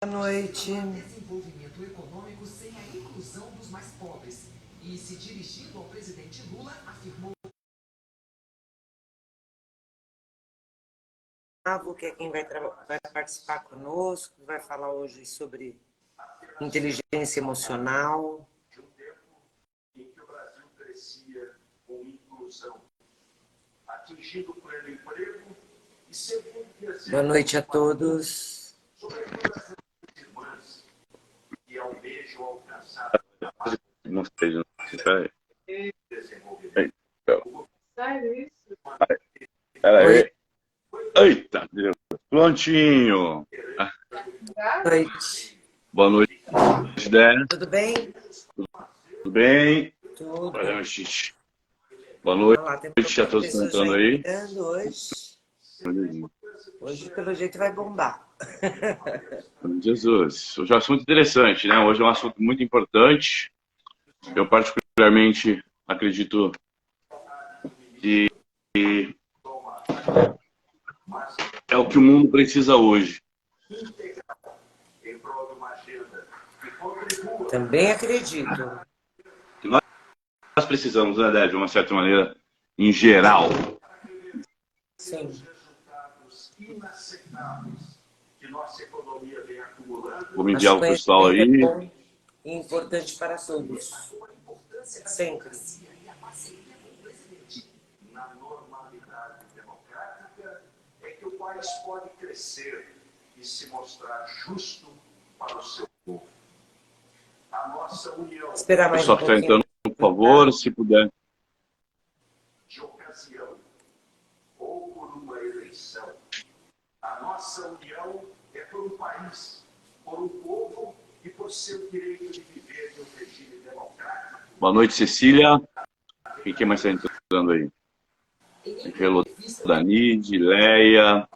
noite. Desenvolvimento econômico sem a inclusão dos mais pobres. E se dirigindo ao presidente Lula, afirmou Que é quem vai participar conosco, vai falar hoje sobre inteligência emocional. De um tempo em que o Brasil crescia com inclusão, atingindo o pleno emprego e segundo que a Boa noite a todos. sobretudo as irmãs que almejam alcançar Não sei, não sei. desenvolvimento. Pera Oi. aí. Eita, Deus. Prontinho. Boa noite. Boa noite, Dé. Tudo bem? Tudo bem? Tudo. Boa noite. Boa noite Vamos lá, tem a todos que estão entrando aí. entrando hoje, pelo jeito, vai bombar. Jesus. Hoje é um assunto interessante, né? Hoje é um assunto muito importante. Eu particularmente acredito que é o que o mundo precisa hoje. Em prol de uma agenda que contribua Também acredito. Nós precisamos, né, Dé, de uma certa maneira, em geral. Sim. resultados inaceitáveis que nossa economia vem acumulando. Vou enviar o pessoal aí. É bom e importante para todos. Sempre. Na normalidade democrática é que o país pode crescer e se mostrar justo para o seu povo. A nossa união Esperar O mais pessoal um que está pouquinho. entrando, por favor, se puder. de ocasião ou por uma eleição. A nossa união é por um país, por um povo e por seu direito de viver em um regime democrático. Boa noite, Cecília. Quem mais está entrando aí? Hello, Danide, Leia,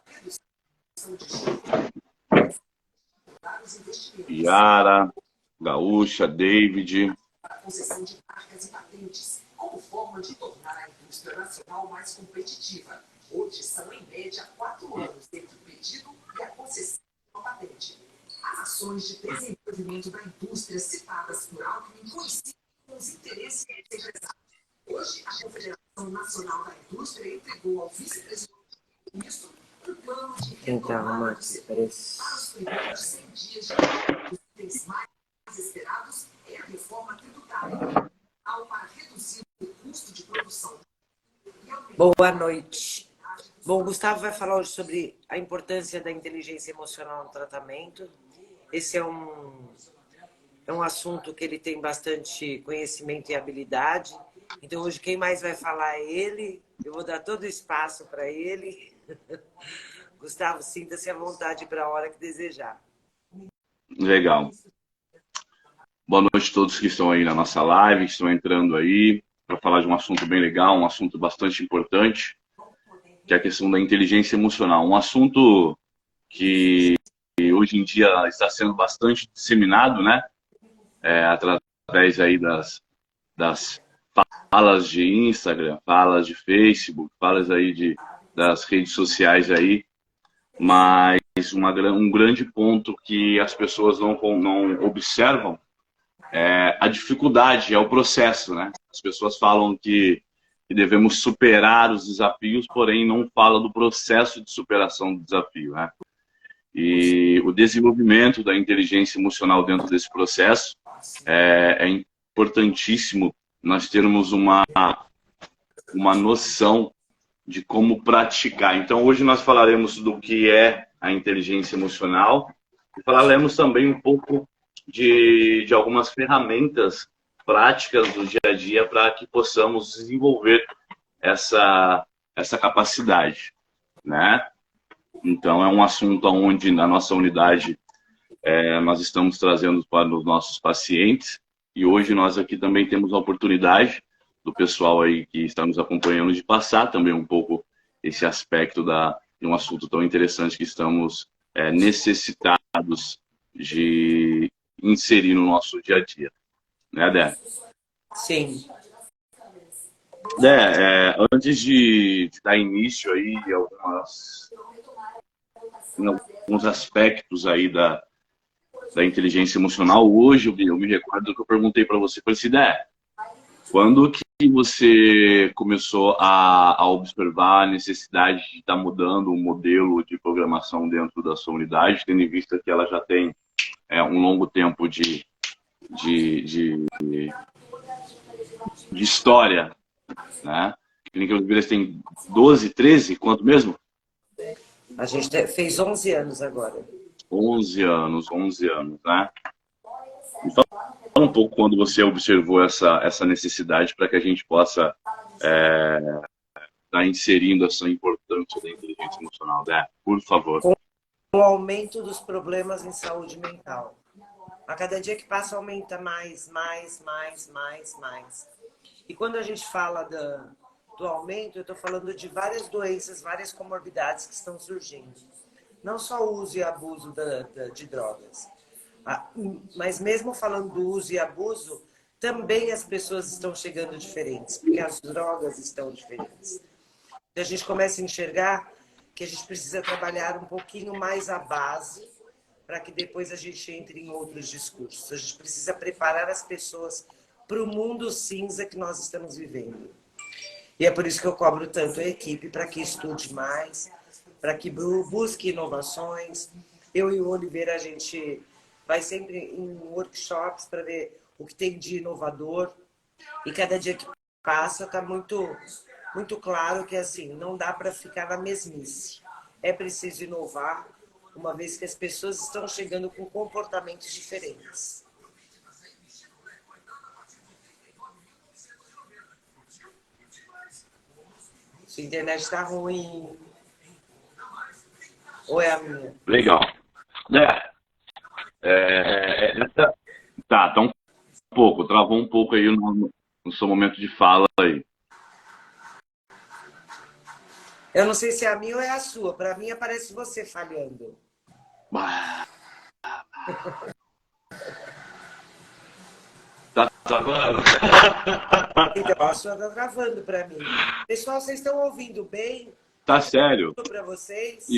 Yara, Gaúcha, David. a concessão de marcas e patentes como forma de tornar a indústria nacional mais competitiva. Hoje são, em média, 4 anos entre o pedido e a concessão de uma patente. As ações de desenvolvimento da indústria citadas por Alckmin coincidem com os interesses dos empresários. Hoje, a Confederação Nacional da Indústria entregou ao vice-presidente ministro um plano de Tentar arrumar retomada do aqui. setor. Parece. Para os primeiros 100 dias de trabalho, os itens mais esperados é a reforma tributária, para reduzir o custo de produção e aumentar Boa noite. Bom, o Gustavo vai falar hoje sobre a importância da inteligência emocional no tratamento. Esse é um assunto que ele tem bastante conhecimento e habilidade. Então, hoje, quem mais vai falar é ele. Eu vou dar todo o espaço para ele. Gustavo, sinta-se à vontade para a hora que desejar. Legal. Boa noite a todos que estão aí na nossa live, que estão entrando aí para falar de um assunto bem legal, um assunto bastante importante, que é a questão da inteligência emocional. Um assunto que hoje em dia está sendo bastante disseminado, né? Através aí das falas de Instagram, falas de Facebook, falas aí das redes sociais aí, mas um grande ponto que as pessoas não observam é a dificuldade, é o processo, né? As pessoas falam que devemos superar os desafios, porém não falam do processo de superação do desafio, né? E o desenvolvimento da inteligência emocional dentro desse processo é importantíssimo nós termos uma noção de como praticar. Então, hoje nós falaremos do que é a inteligência emocional e falaremos também um pouco de algumas ferramentas práticas do dia a dia para que possamos desenvolver essa capacidade, né? Então, é um assunto onde, na nossa unidade, nós estamos trazendo para os nossos pacientes. E hoje nós aqui também temos a oportunidade do pessoal aí que está nos acompanhando de passar também um pouco esse aspecto de um assunto tão interessante que estamos necessitados de inserir no nosso dia a dia. Né, Dé? Sim. Dé, antes de dar início aí em alguns aspectos aí da inteligência emocional. Hoje eu me recordo do que eu perguntei para você. Falei assim, quando que você começou a observar a necessidade de estar mudando o modelo de programação dentro da sua unidade, tendo em vista que ela já tem um longo tempo de, de, de história, né? Clínica Oliveiras tem 12, 13, quanto mesmo? A gente fez 11 anos agora. 11 anos, né? Me fala um pouco quando você observou essa necessidade para que a gente possa estar inserindo essa importância da inteligência emocional, né? Por favor. Com o aumento dos problemas em saúde mental. A cada dia que passa, aumenta mais. E quando a gente fala do aumento, eu estou falando de várias doenças, várias comorbidades que estão surgindo. Não só o uso e abuso de drogas. Mas mesmo falando do uso e abuso, também as pessoas estão chegando diferentes, porque as drogas estão diferentes. A gente começa a enxergar que a gente precisa trabalhar um pouquinho mais a base para que depois a gente entre em outros discursos. A gente precisa preparar as pessoas para o mundo cinza que nós estamos vivendo. E é por isso que eu cobro tanto a equipe, para que estude mais, para que busque inovações. Eu e o Oliveira, a gente vai sempre em workshops para ver o que tem de inovador. E cada dia que passa está muito claro que assim, não dá para ficar na mesmice. É preciso inovar, uma vez que as pessoas estão chegando com comportamentos diferentes. Sua internet está ruim. Ou é a minha? Legal. Tá um pouco, travou um pouco aí no seu momento de fala aí. Eu não sei se é a minha ou é a sua. Para mim, aparece você falhando. Tá travando? Então, a sua tá travando para mim. Pessoal, vocês estão ouvindo bem? Tá sério? Para vocês?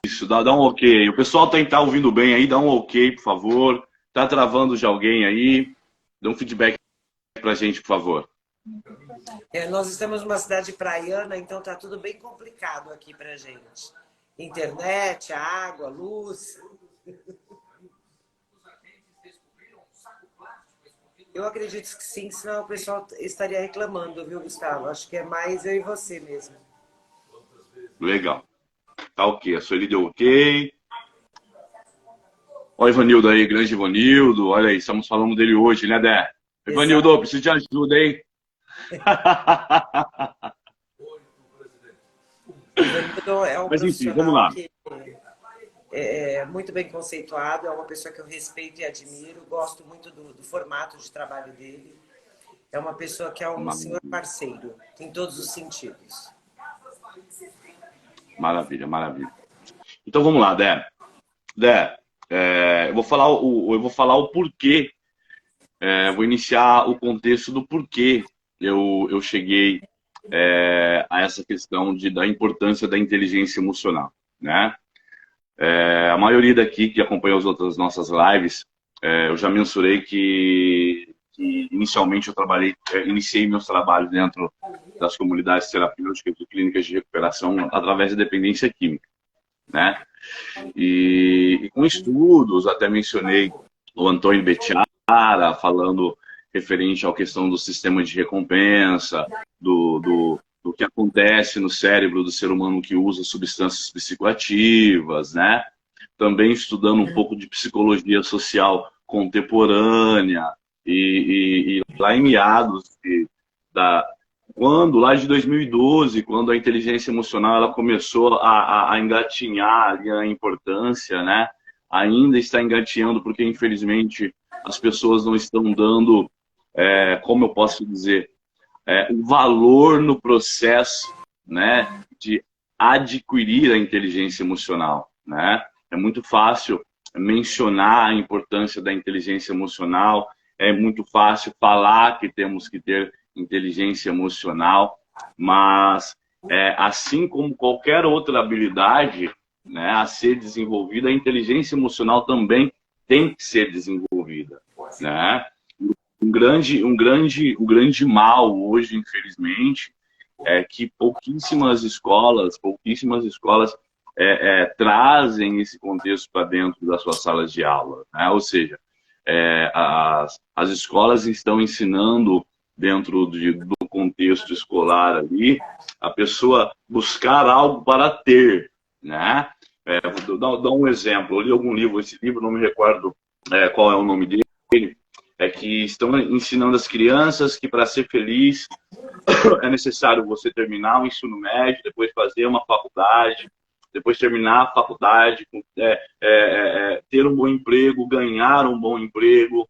Isso, dá um ok. O pessoal tá ouvindo bem aí, dá um ok, por favor. Tá travando de alguém aí? Dá um feedback pra gente, por favor. Nós estamos numa cidade praiana, então tá tudo bem complicado aqui pra gente. Internet, água, luz. Eu acredito que sim, senão o pessoal estaria reclamando, viu, Gustavo? Acho que é mais eu e você mesmo. Legal. Tá ok, a Sueli deu ok. Olha o Ivanildo aí, grande Ivanildo. Olha aí, estamos falando dele hoje, né, Dé? Ivanildo, preciso de ajuda, hein? É um Mas enfim, vamos lá. Que é muito bem conceituado, é uma pessoa que eu respeito e admiro, gosto muito do formato de trabalho dele. É uma pessoa que é um senhor parceiro, em todos os sentidos. Maravilha, maravilha. Então vamos lá, Dé. Eu vou falar o porquê. Vou iniciar o contexto do porquê eu cheguei a essa questão da importância da inteligência emocional, né? A maioria daqui que acompanha as outras nossas lives, eu já mensurei que inicialmente iniciei meus trabalhos dentro das comunidades terapêuticas e clínicas de recuperação através da dependência química, né? E com estudos, até mencionei o Antônio Betiara falando referente à questão do sistema de recompensa, do que acontece no cérebro do ser humano que usa substâncias psicoativas, né? Também estudando um pouco de psicologia social contemporânea e lá em meados lá de 2012, quando a inteligência emocional ela começou a engatinhar ali a importância, né? Ainda está engatinhando porque infelizmente as pessoas não estão dando, como eu posso dizer, o valor no processo, né, de adquirir a inteligência emocional, né? É muito fácil mencionar a importância da inteligência emocional, é muito fácil falar que temos que ter inteligência emocional, mas assim como qualquer outra habilidade, né, a ser desenvolvida, a inteligência emocional também tem que ser desenvolvida, né? Um grande mal hoje, infelizmente, é que pouquíssimas escolas trazem esse contexto para dentro das suas salas de aula, né? Ou seja, as escolas estão ensinando dentro do contexto escolar ali a pessoa buscar algo para ter, né? Vou dar um exemplo. Eu li algum livro, esse livro não me recordo qual é o nome dele, que estão ensinando as crianças que para ser feliz é necessário você terminar o ensino médio, depois fazer uma faculdade, depois terminar a faculdade, ter um bom emprego, ganhar um bom emprego,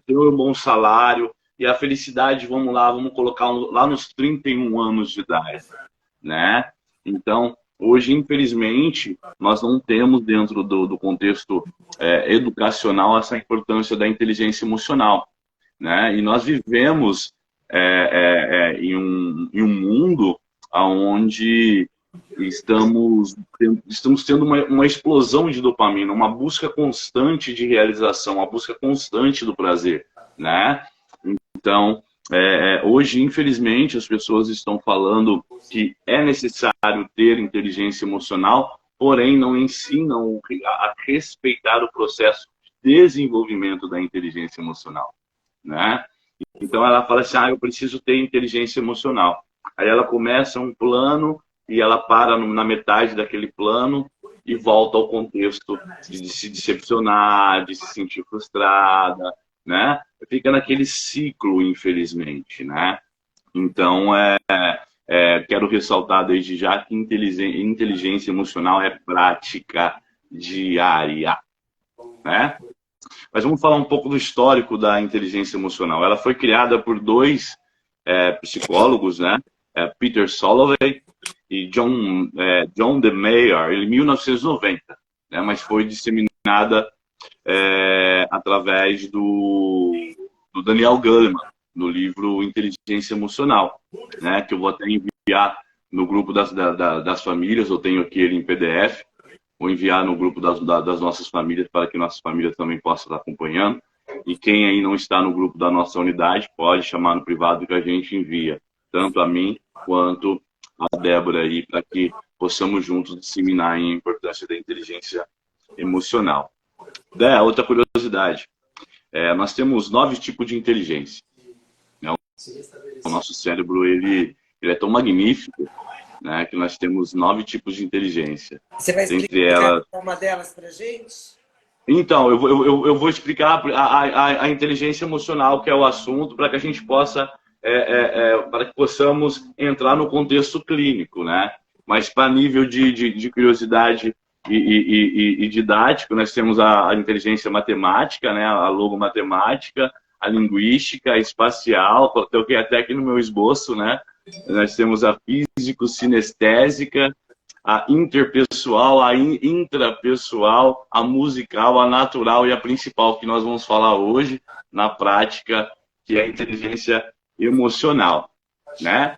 ter um bom salário, e a felicidade, vamos colocar lá nos 31 anos de idade, né? Então, hoje, infelizmente, nós não temos dentro do contexto educacional essa importância da inteligência emocional, né? E nós vivemos em um mundo onde estamos tendo uma explosão de dopamina, uma busca constante de realização, uma busca constante do prazer, né? Então, hoje, infelizmente, as pessoas estão falando que é necessário ter inteligência emocional, porém não ensinam a respeitar o processo de desenvolvimento da inteligência emocional, né? Então, ela fala assim, eu preciso ter inteligência emocional. Aí ela começa um plano e ela para na metade daquele plano e volta ao contexto de se decepcionar, de se sentir frustrada, né? Fica naquele ciclo, infelizmente, né? Então, quero ressaltar desde já que inteligência emocional é prática diária, né? Mas vamos falar um pouco do histórico da inteligência emocional. Ela foi criada por dois psicólogos, né? Peter Salovey e John D. Mayer, em 1990, né? Mas foi disseminada através do Daniel Goleman, no livro Inteligência Emocional, né? Que eu vou até enviar no grupo das famílias, eu tenho aqui ele em PDF, vou enviar no grupo das nossas famílias para que nossas famílias também possam estar acompanhando. E quem aí não está no grupo da nossa unidade, pode chamar no privado que a gente envia, tanto a mim quanto a Débora aí, para que possamos juntos disseminar a importância da inteligência emocional. Outra curiosidade, nós temos 9 tipos de inteligência. Né? O nosso cérebro ele é tão magnífico, né, que nós temos 9 tipos de inteligência. Você vai explicar uma delas para a gente? Então, eu vou explicar a inteligência emocional, que é o assunto, para que a gente possa, para que possamos entrar no contexto clínico, né? Mas para nível de curiosidade e didático, nós temos a inteligência matemática, né? A logomatemática, a linguística, a espacial, coloquei até aqui no meu esboço, né? Nós temos a físico-sinestésica, a interpessoal, a intrapessoal, a musical, a natural e a principal, que nós vamos falar hoje na prática, que é a inteligência emocional, né?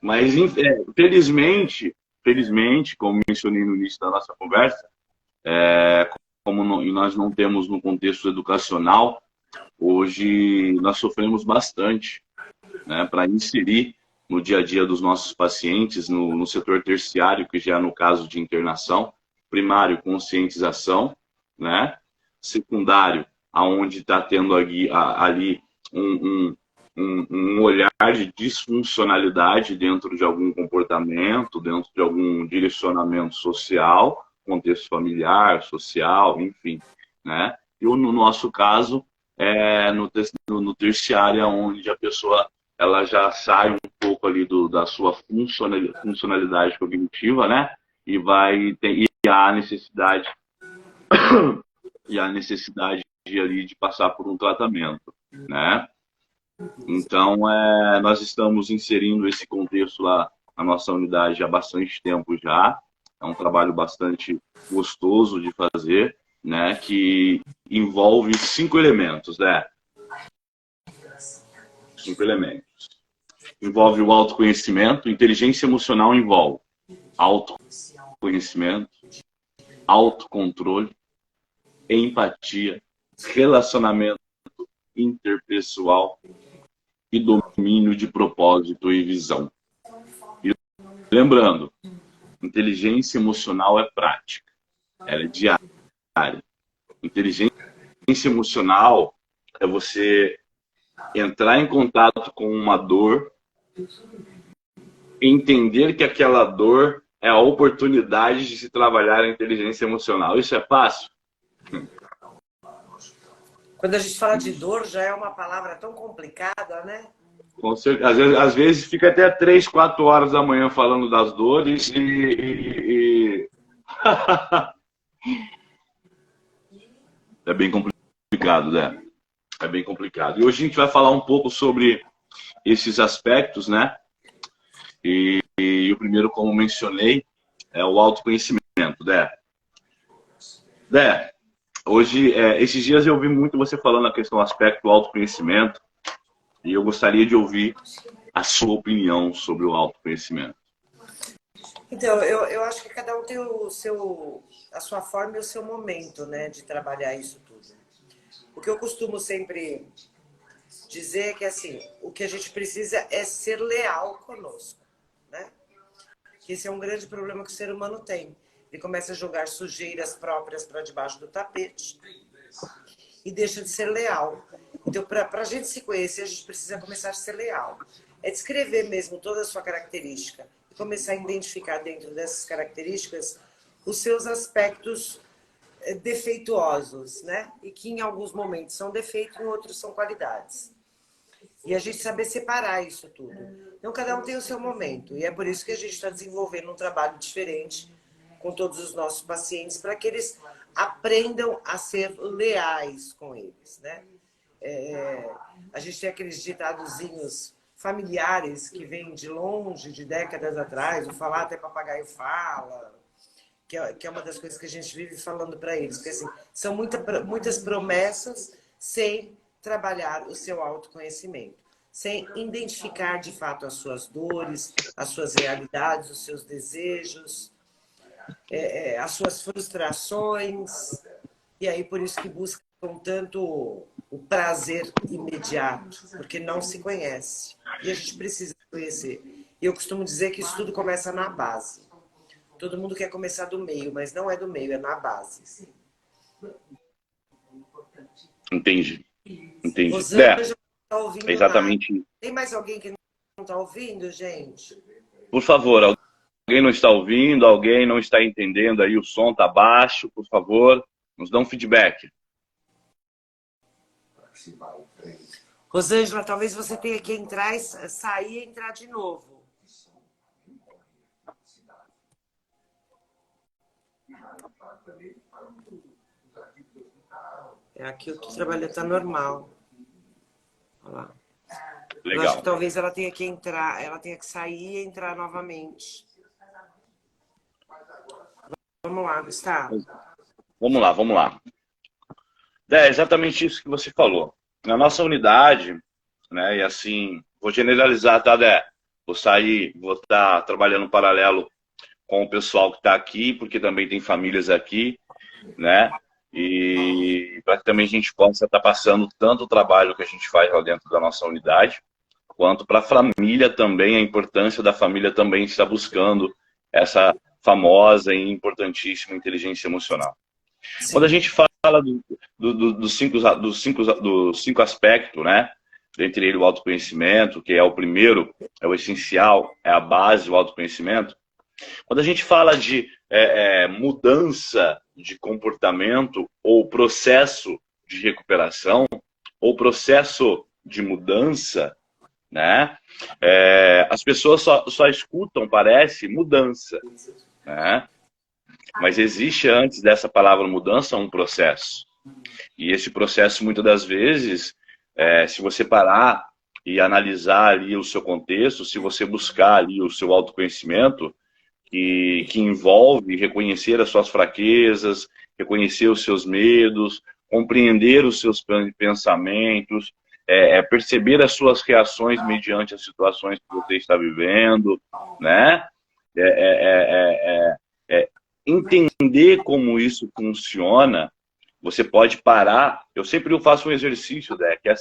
Mas, felizmente, como mencionei no início da nossa conversa, como nós não temos no contexto educacional, hoje nós sofremos bastante, né, para inserir no dia a dia dos nossos pacientes, no setor terciário, que já é no caso de internação, primário, conscientização, né, secundário, aonde está tendo ali um olhar de disfuncionalidade dentro de algum comportamento, dentro de algum direcionamento social, contexto familiar, social, enfim, né? E no nosso caso, no terciário, onde a pessoa ela já sai um pouco ali da sua funcionalidade cognitiva, né? E há necessidade ali de passar por um tratamento, né? Então, nós estamos inserindo esse contexto lá na nossa unidade há bastante tempo já. É um trabalho bastante gostoso de fazer, né? Que envolve 5 elementos, né? 5 elementos. Envolve o autoconhecimento, inteligência emocional envolve autoconhecimento, autocontrole, empatia, relacionamento interpessoal e domínio de propósito e visão. E lembrando, inteligência emocional é prática, ela é diária. Inteligência emocional é você entrar em contato com uma dor, entender que aquela dor é a oportunidade de se trabalhar a inteligência emocional. Isso é fácil? Quando a gente fala de dor, já é uma palavra tão complicada, né? Com certeza. Às vezes fica até 3, 4 horas da manhã falando das dores é bem complicado, né? É bem complicado. E hoje a gente vai falar um pouco sobre esses aspectos, né? E o primeiro, como mencionei, é o autoconhecimento, né? Hoje, esses dias eu ouvi muito você falando a questão do aspecto do autoconhecimento e eu gostaria de ouvir a sua opinião sobre o autoconhecimento. Então, eu acho que cada um tem a sua forma e o seu momento, né, de trabalhar isso tudo. O que eu costumo sempre dizer é que, assim, o que a gente precisa é ser leal conosco, né? Que esse é um grande problema que o ser humano tem. Ele começa a jogar sujeiras próprias para debaixo do tapete e deixa de ser leal. Então, para a gente se conhecer, a gente precisa começar a ser leal. É descrever mesmo toda a sua característica e começar a identificar dentro dessas características os seus aspectos defeituosos, né? E que em alguns momentos são defeitos, em outros são qualidades. E a gente saber separar isso tudo. Então, cada um tem o seu momento. E é por isso que a gente está desenvolvendo um trabalho diferente com todos os nossos pacientes, para que eles aprendam a ser leais com eles, né? A gente tem aqueles ditadozinhos familiares que vêm de longe, de décadas atrás, o falar até papagaio fala, que é uma das coisas que a gente vive falando para eles, porque assim, são muitas promessas sem trabalhar o seu autoconhecimento, sem identificar de fato as suas dores, as suas realidades, os seus desejos, as suas frustrações, e aí por isso que buscam tanto o prazer imediato, porque não se conhece. E a gente precisa conhecer. E eu costumo dizer que isso tudo começa na base. Todo mundo quer começar do meio, mas não é do meio, é na base. Entendi. Rosângela está ouvindo exatamente. Nada. Tem mais alguém que não está ouvindo, gente? Por favor, alguém não está ouvindo, alguém não está entendendo aí, o som está baixo, por favor, nos dá um feedback. Rosângela, talvez você tenha que entrar, sair e entrar de novo. Aqui o trabalho está normal. Olha lá. Legal. Eu acho que talvez ela tenha que entrar, ela tenha que sair e entrar novamente. Vamos lá, Gustavo. Vamos lá. É exatamente isso que você falou. Na nossa unidade, né, e assim, vou generalizar, tá, Dé? Vou estar trabalhando em paralelo com o pessoal que está aqui, porque também tem famílias aqui, né? E para que também a gente possa estar passando tanto o trabalho que a gente faz lá dentro da nossa unidade, quanto para a família também, a importância da família também estar buscando essa famosa e importantíssima inteligência emocional. Sim. Quando a gente fala dos cinco aspectos, né? Entre ele o autoconhecimento, que é o primeiro, é o essencial, é a base do autoconhecimento. Quando a gente fala de mudança de comportamento ou processo de recuperação ou processo de mudança, né? As pessoas só escutam, parece, mudança, né? Mas existe antes dessa palavra mudança um processo. E esse processo, muitas das vezes, se você parar e analisar ali o seu contexto, se você buscar ali o seu autoconhecimento, que envolve reconhecer as suas fraquezas, reconhecer os seus medos, compreender os seus pensamentos, perceber as suas reações mediante as situações que você está vivendo, né? Entender como isso funciona você pode parar. Eu sempre faço um exercício, né, que é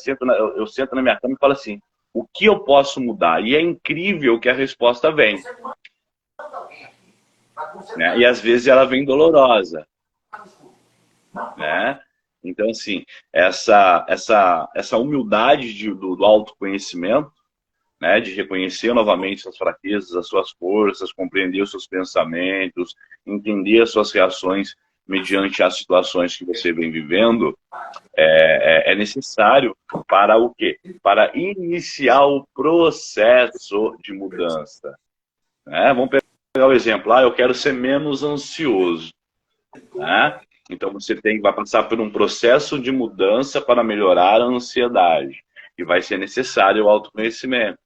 eu sento na minha cama e falo assim, o que eu posso mudar? E é incrível que a resposta vem. Né? E às vezes ela vem dolorosa. Né? Então, assim, essa humildade do autoconhecimento, né, de reconhecer novamente suas fraquezas, as suas forças, compreender os seus pensamentos, entender as suas reações mediante as situações que você vem vivendo, é necessário para o quê? Para iniciar o processo de mudança. Né? Vamos pegar o exemplo, eu quero ser menos ansioso. Né? Então você vai passar por um processo de mudança para melhorar a ansiedade. E vai ser necessário o autoconhecimento.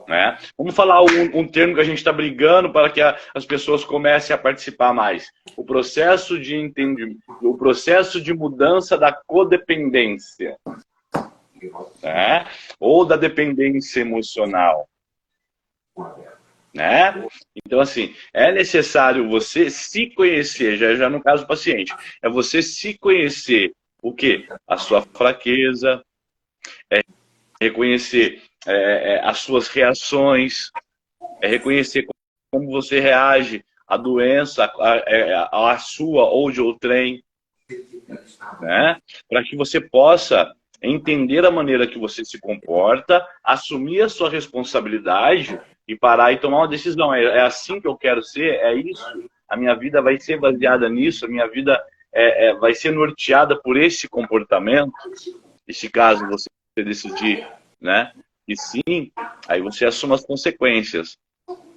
Né? Vamos falar um termo que a gente está brigando para que as pessoas comecem a participar mais. O processo de entendimento, o processo de mudança da codependência. Né? Ou da dependência emocional. Né? Então, assim, é necessário você se conhecer, já no caso do paciente, é você se conhecer o quê? A sua fraqueza, reconhecer as suas reações, reconhecer como você reage à doença, à sua ou de outrem, né? Para que você possa entender a maneira que você se comporta, assumir a sua responsabilidade e parar e tomar uma decisão. É assim que eu quero ser? É isso? A minha vida vai ser baseada nisso? A minha vida vai ser norteada por esse comportamento? E se caso você decidir, né, que sim, aí você assume as consequências.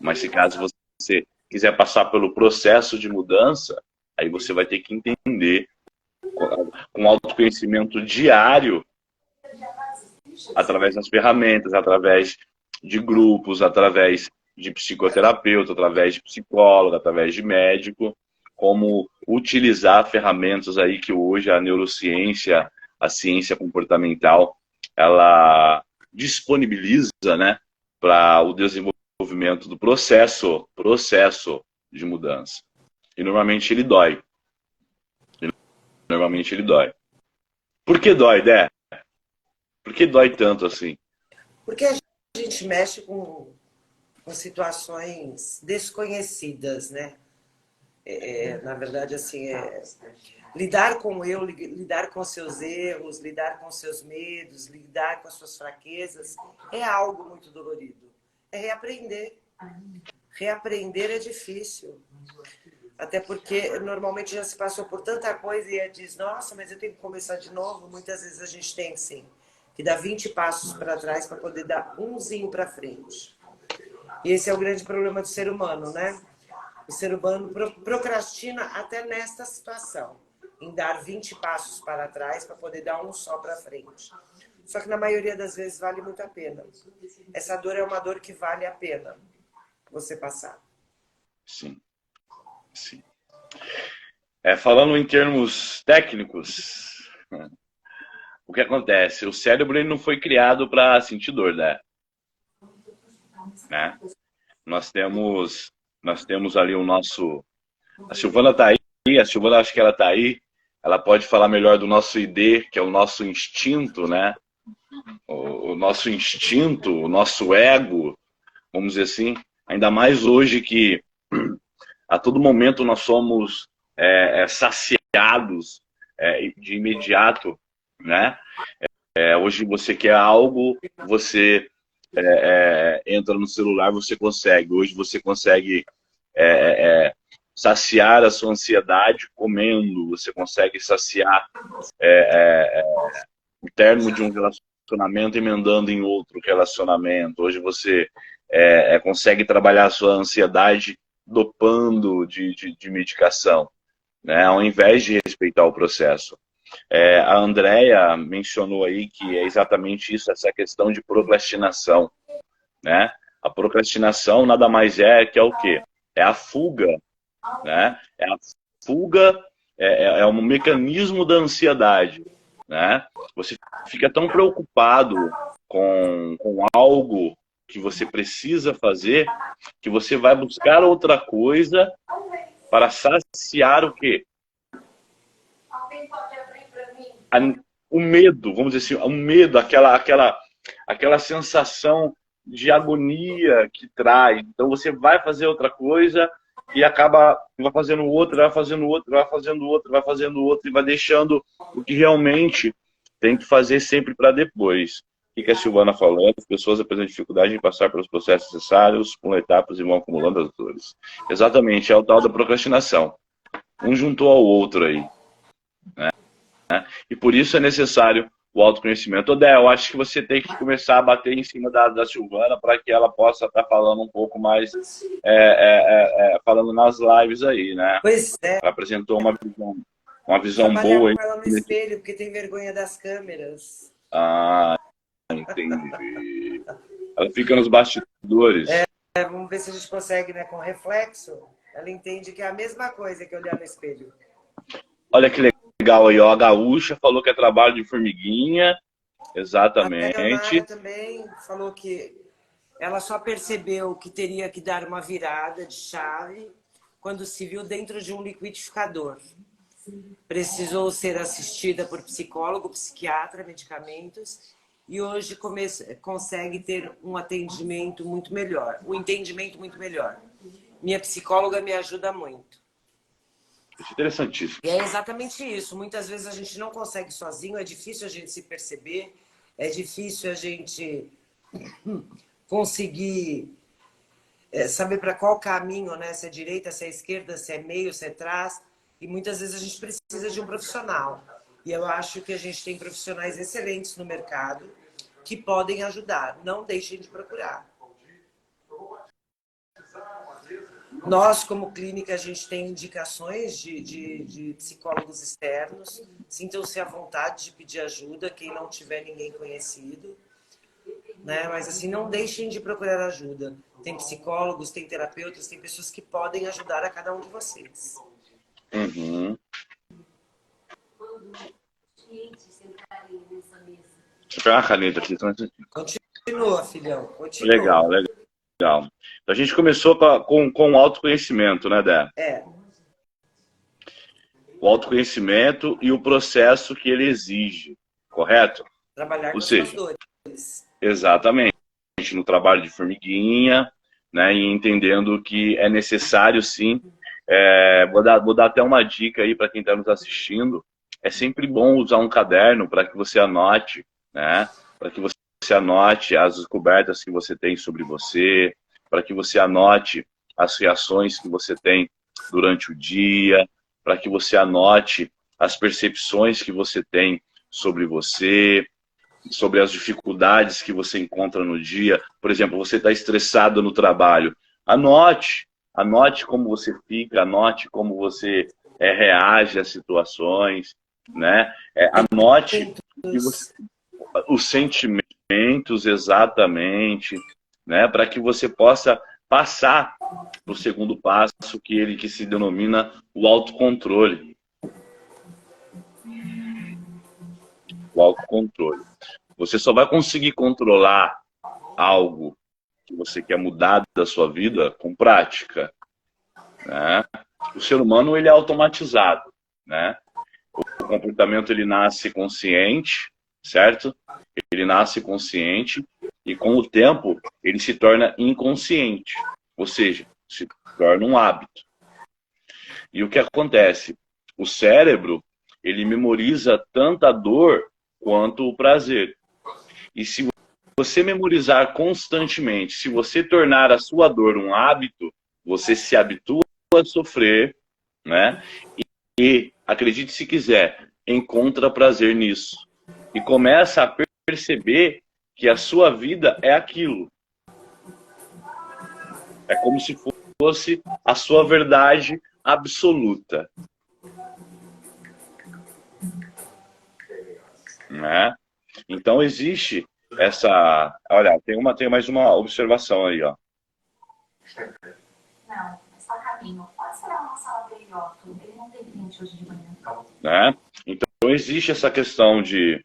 Mas se caso você quiser passar pelo processo de mudança, aí você vai ter que entender com autoconhecimento diário, através das ferramentas, através de grupos, através de psicoterapeuta, através de psicólogo, através de médico, como utilizar ferramentas aí que hoje a neurociência, a ciência comportamental, ela disponibiliza, né, para o desenvolvimento do processo de mudança. E normalmente ele dói. Por que dói, Dé? Por que dói tanto assim? Porque a gente mexe com situações desconhecidas, né? Na verdade, assim, lidar com lidar com seus erros, lidar com seus medos, lidar com as suas fraquezas, é algo muito dolorido. É reaprender. Reaprender é difícil. Até porque normalmente já se passou por tanta coisa e diz, nossa, mas eu tenho que começar de novo. Muitas vezes a gente tem, sim, que dar 20 passos para trás para poder dar umzinho para frente. E esse é o grande problema do ser humano, né? O ser humano procrastina até nesta situação, em dar 20 passos para trás para poder dar um só para frente. Só que na maioria das vezes vale muito a pena. Essa dor é uma dor que vale a pena você passar. Sim. Sim. Falando em termos técnicos, o que acontece? O cérebro ele não foi criado para sentir dor, né? Nós temos ali o nosso... A Silvana tá aí, a Silvana acho que ela tá aí, ela pode falar melhor do nosso ID, que é o nosso instinto, né? O nosso instinto, o nosso ego, vamos dizer assim, ainda mais hoje que a todo momento nós somos saciados de imediato, né? Hoje você quer algo, você entra no celular, você consegue. Hoje você consegue saciar a sua ansiedade comendo, você consegue saciar o término de um relacionamento emendando em outro relacionamento. Hoje você consegue trabalhar a sua ansiedade dopando de medicação, né? Ao invés de respeitar o processo. A Andrea mencionou aí que é exatamente isso, essa questão de procrastinação, né? A procrastinação nada mais que é o quê? É a fuga, né? É a fuga, é um mecanismo da ansiedade, né? Você fica tão preocupado com algo que você precisa fazer, que você vai buscar outra coisa para saciar o quê? o medo, vamos dizer assim, o medo, aquela sensação de agonia que traz. Então você vai fazer outra coisa e acaba vai fazendo outra, vai fazendo outra, vai fazendo outra, vai fazendo outra e vai deixando o que realmente tem que fazer sempre para depois. O que a Silvana falou? As pessoas apresentam dificuldade em passar pelos processos necessários, pulam etapas e vão acumulando as dores. Exatamente, é o tal da procrastinação. Um juntou ao outro aí. Né? E por isso é necessário o autoconhecimento. Odé, eu acho que você tem que começar a bater em cima da Silvana para que ela possa estar falando um pouco mais, falando nas lives aí, né? Pois é. Ela apresentou uma visão Trabalhar boa. com ela no espelho, porque tem vergonha das câmeras. Ah, entendi. Ela fica nos bastidores. Vamos ver se a gente consegue, né? Com reflexo, ela entende que é a mesma coisa que olhar no espelho. Olha que legal aí, ó. A Gaúcha falou que é trabalho de formiguinha. Exatamente. A Leonara também falou que ela só percebeu que teria que dar uma virada de chave quando se viu dentro de um liquidificador. Precisou ser assistida por psicólogo, psiquiatra, medicamentos, e hoje consegue ter um atendimento muito melhor, um entendimento muito melhor. Minha psicóloga me ajuda muito. Isso é interessantíssimo. E é exatamente isso. Muitas vezes a gente não consegue sozinho, é difícil a gente se perceber, é difícil a gente conseguir saber para qual caminho, né? Se é direita, se é esquerda, se é meio, se é trás. E muitas vezes a gente precisa de um profissional. E eu acho que a gente tem profissionais excelentes no mercado que podem ajudar. Não deixem de procurar. Nós, como clínica, a gente tem indicações de psicólogos externos. Sintam-se à vontade de pedir ajuda, quem não tiver ninguém conhecido. Né? Mas assim, não deixem de procurar ajuda. Tem psicólogos, tem terapeutas, tem pessoas que podem ajudar a cada um de vocês. Uhum. Deixa eu pegar uma caneta aqui. Continua, filhão. Continua. Legal, legal. Então, a gente começou com o autoconhecimento, né, Dé? O autoconhecimento e o processo que ele exige, correto? Trabalhar com as suas dores. Exatamente. No trabalho de formiguinha, né, e entendendo que é necessário, sim. Vou dar até uma dica aí para quem está nos assistindo. É sempre bom usar um caderno para que você anote, né? Para que você anote as descobertas que você tem sobre você, para que você anote as reações que você tem durante o dia, para que você anote as percepções que você tem sobre você, sobre as dificuldades que você encontra no dia. Por exemplo, você está estressado no trabalho. Anote como você fica, anote como você reage às situações, né? Anote os sentimentos exatamente, né? Para que você possa passar para o segundo passo, que se denomina o autocontrole. O autocontrole. Você só vai conseguir controlar algo que você quer mudar da sua vida com prática, né? O ser humano, ele é automatizado, né? O comportamento, ele nasce consciente, certo? Ele nasce consciente e com o tempo ele se torna inconsciente, ou seja, se torna um hábito. E o que acontece? O cérebro, ele memoriza tanto a dor quanto o prazer. E se você memorizar constantemente, se você tornar a sua dor um hábito, você se habitua a sofrer, né? E acredite se quiser, encontra prazer nisso. E começa a perceber que a sua vida é aquilo. É como se fosse a sua verdade absoluta. Né? Então existe essa... Olha, tem mais uma observação aí, ó. Não, é só caminho. Pode ser uma sala dele, ó. Ele não tem cliente hoje de manhã. Né? Então existe essa questão de...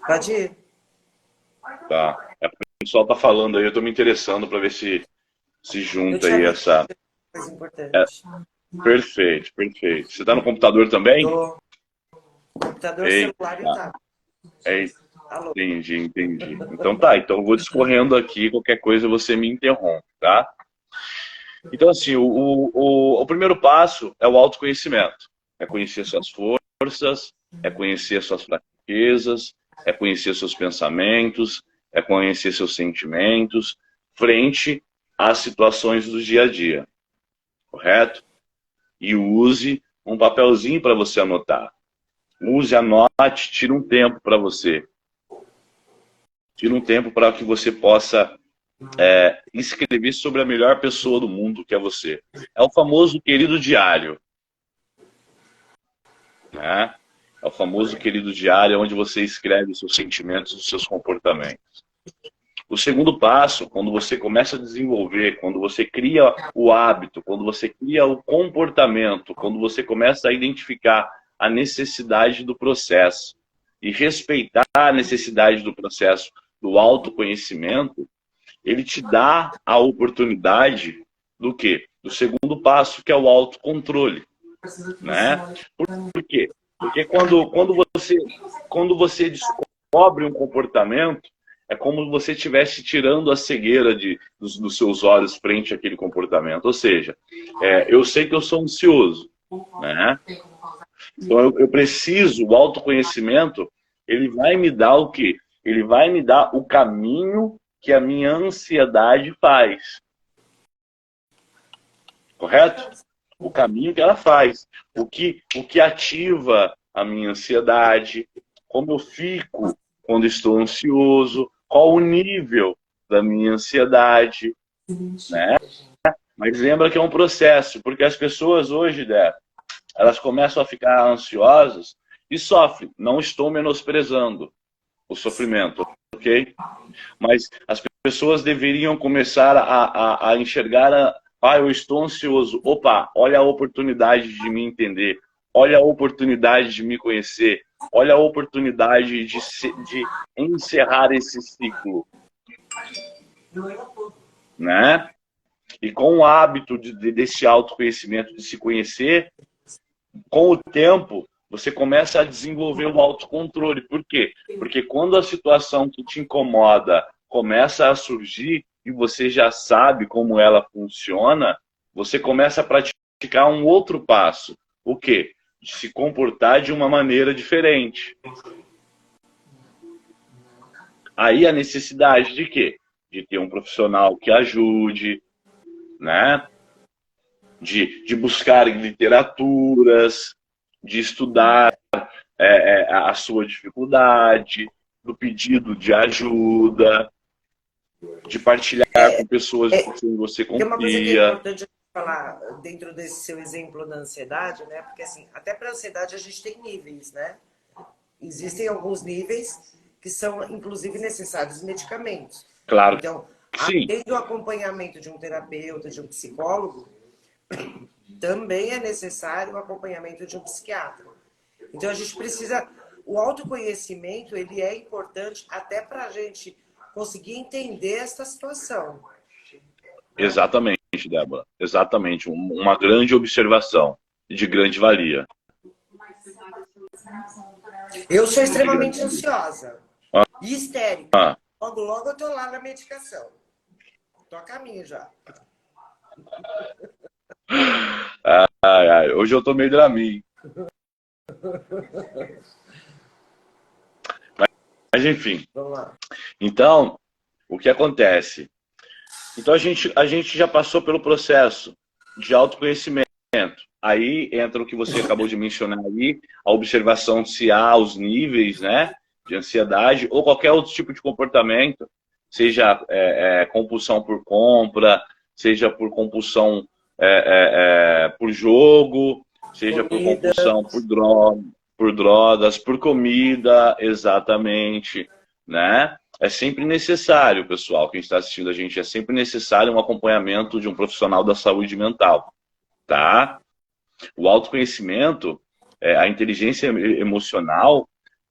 Pode ir. Tá. O pessoal tá falando aí, eu tô me interessando para ver se junta aí essa... coisa importante. Perfeito, perfeito. Você está no computador também? Do computador, Eita. celular e o tablet. Alô? Entendi, entendi. Então tá, então eu vou discorrendo aqui, qualquer coisa você me interrompe, tá? Então assim, o primeiro passo é o autoconhecimento. É conhecer suas forças, é conhecer suas fraquezas, é conhecer seus pensamentos, é conhecer seus sentimentos, frente às situações do dia a dia, correto? E use um papelzinho para você anotar. Use, anote, tira um tempo para você. Tira um tempo para que você possa escrever sobre a melhor pessoa do mundo, que é você. É o famoso querido diário. Né? É o famoso querido diário, onde você escreve os seus sentimentos, os seus comportamentos. O segundo passo, quando você começa a desenvolver, quando você cria o hábito, quando você cria o comportamento, quando você começa a identificar a necessidade do processo e respeitar a necessidade do processo do autoconhecimento, ele te dá a oportunidade do quê? Do segundo passo, que é o autocontrole. Né? Por quê? Porque quando você descobre um comportamento, é como se você estivesse tirando a cegueira dos seus olhos frente àquele comportamento. Ou seja, eu sei que eu sou ansioso. Né? Então eu preciso, o autoconhecimento, ele vai me dar o quê? Ele vai me dar o caminho que a minha ansiedade faz. Correto? O caminho que ela faz. O que ativa a minha ansiedade, como eu fico quando estou ansioso, qual o nível da minha ansiedade. Né? Mas lembra que é um processo, porque as pessoas hoje, elas começam a ficar ansiosas e sofrem. Não estou menosprezando o sofrimento, ok? Mas as pessoas deveriam começar a enxergar eu estou ansioso. Opa, olha a oportunidade de me entender. Olha a oportunidade de me conhecer. Olha a oportunidade de encerrar esse ciclo. Né? E com o hábito desse autoconhecimento, de se conhecer, com o tempo, você começa a desenvolver o autocontrole. Por quê? Porque quando a situação que te incomoda começa a surgir e você já sabe como ela funciona, você começa a praticar um outro passo. O quê? De se comportar de uma maneira diferente. Aí a necessidade de quê? De ter um profissional que ajude, né? De buscar literaturas, de estudar a sua dificuldade, do pedido de ajuda, de partilhar com pessoas com quem você confia. Tem uma coisa que é importante falar dentro desse seu exemplo da ansiedade, né? Porque assim, até para a ansiedade a gente tem níveis, né? Existem alguns níveis que são, inclusive, necessários medicamentos. Claro. Então, sim. além do acompanhamento de um terapeuta, de um psicólogo, também é necessário o acompanhamento de um psiquiatra. Então, a gente precisa... O autoconhecimento, ele é importante até para a gente conseguir entender essa situação. Exatamente, Débora. Exatamente. Uma grande observação de grande valia. Eu sou extremamente ansiosa e histérica. Logo, logo eu tô lá na medicação. Tô a caminho já. Hoje eu tô meio Dramin. Mas enfim. Vamos lá. Então, o que acontece? Então a gente já passou pelo processo de autoconhecimento. Aí entra o que você acabou de mencionar aí, a observação se há os níveis, né, de ansiedade ou qualquer outro tipo de comportamento, seja compulsão por compra, seja por compulsão por jogo, seja por compulsão por drogas, por comida, exatamente, né? É sempre necessário, pessoal, quem está assistindo a gente, é sempre necessário um acompanhamento de um profissional da saúde mental, tá? O autoconhecimento, a inteligência emocional,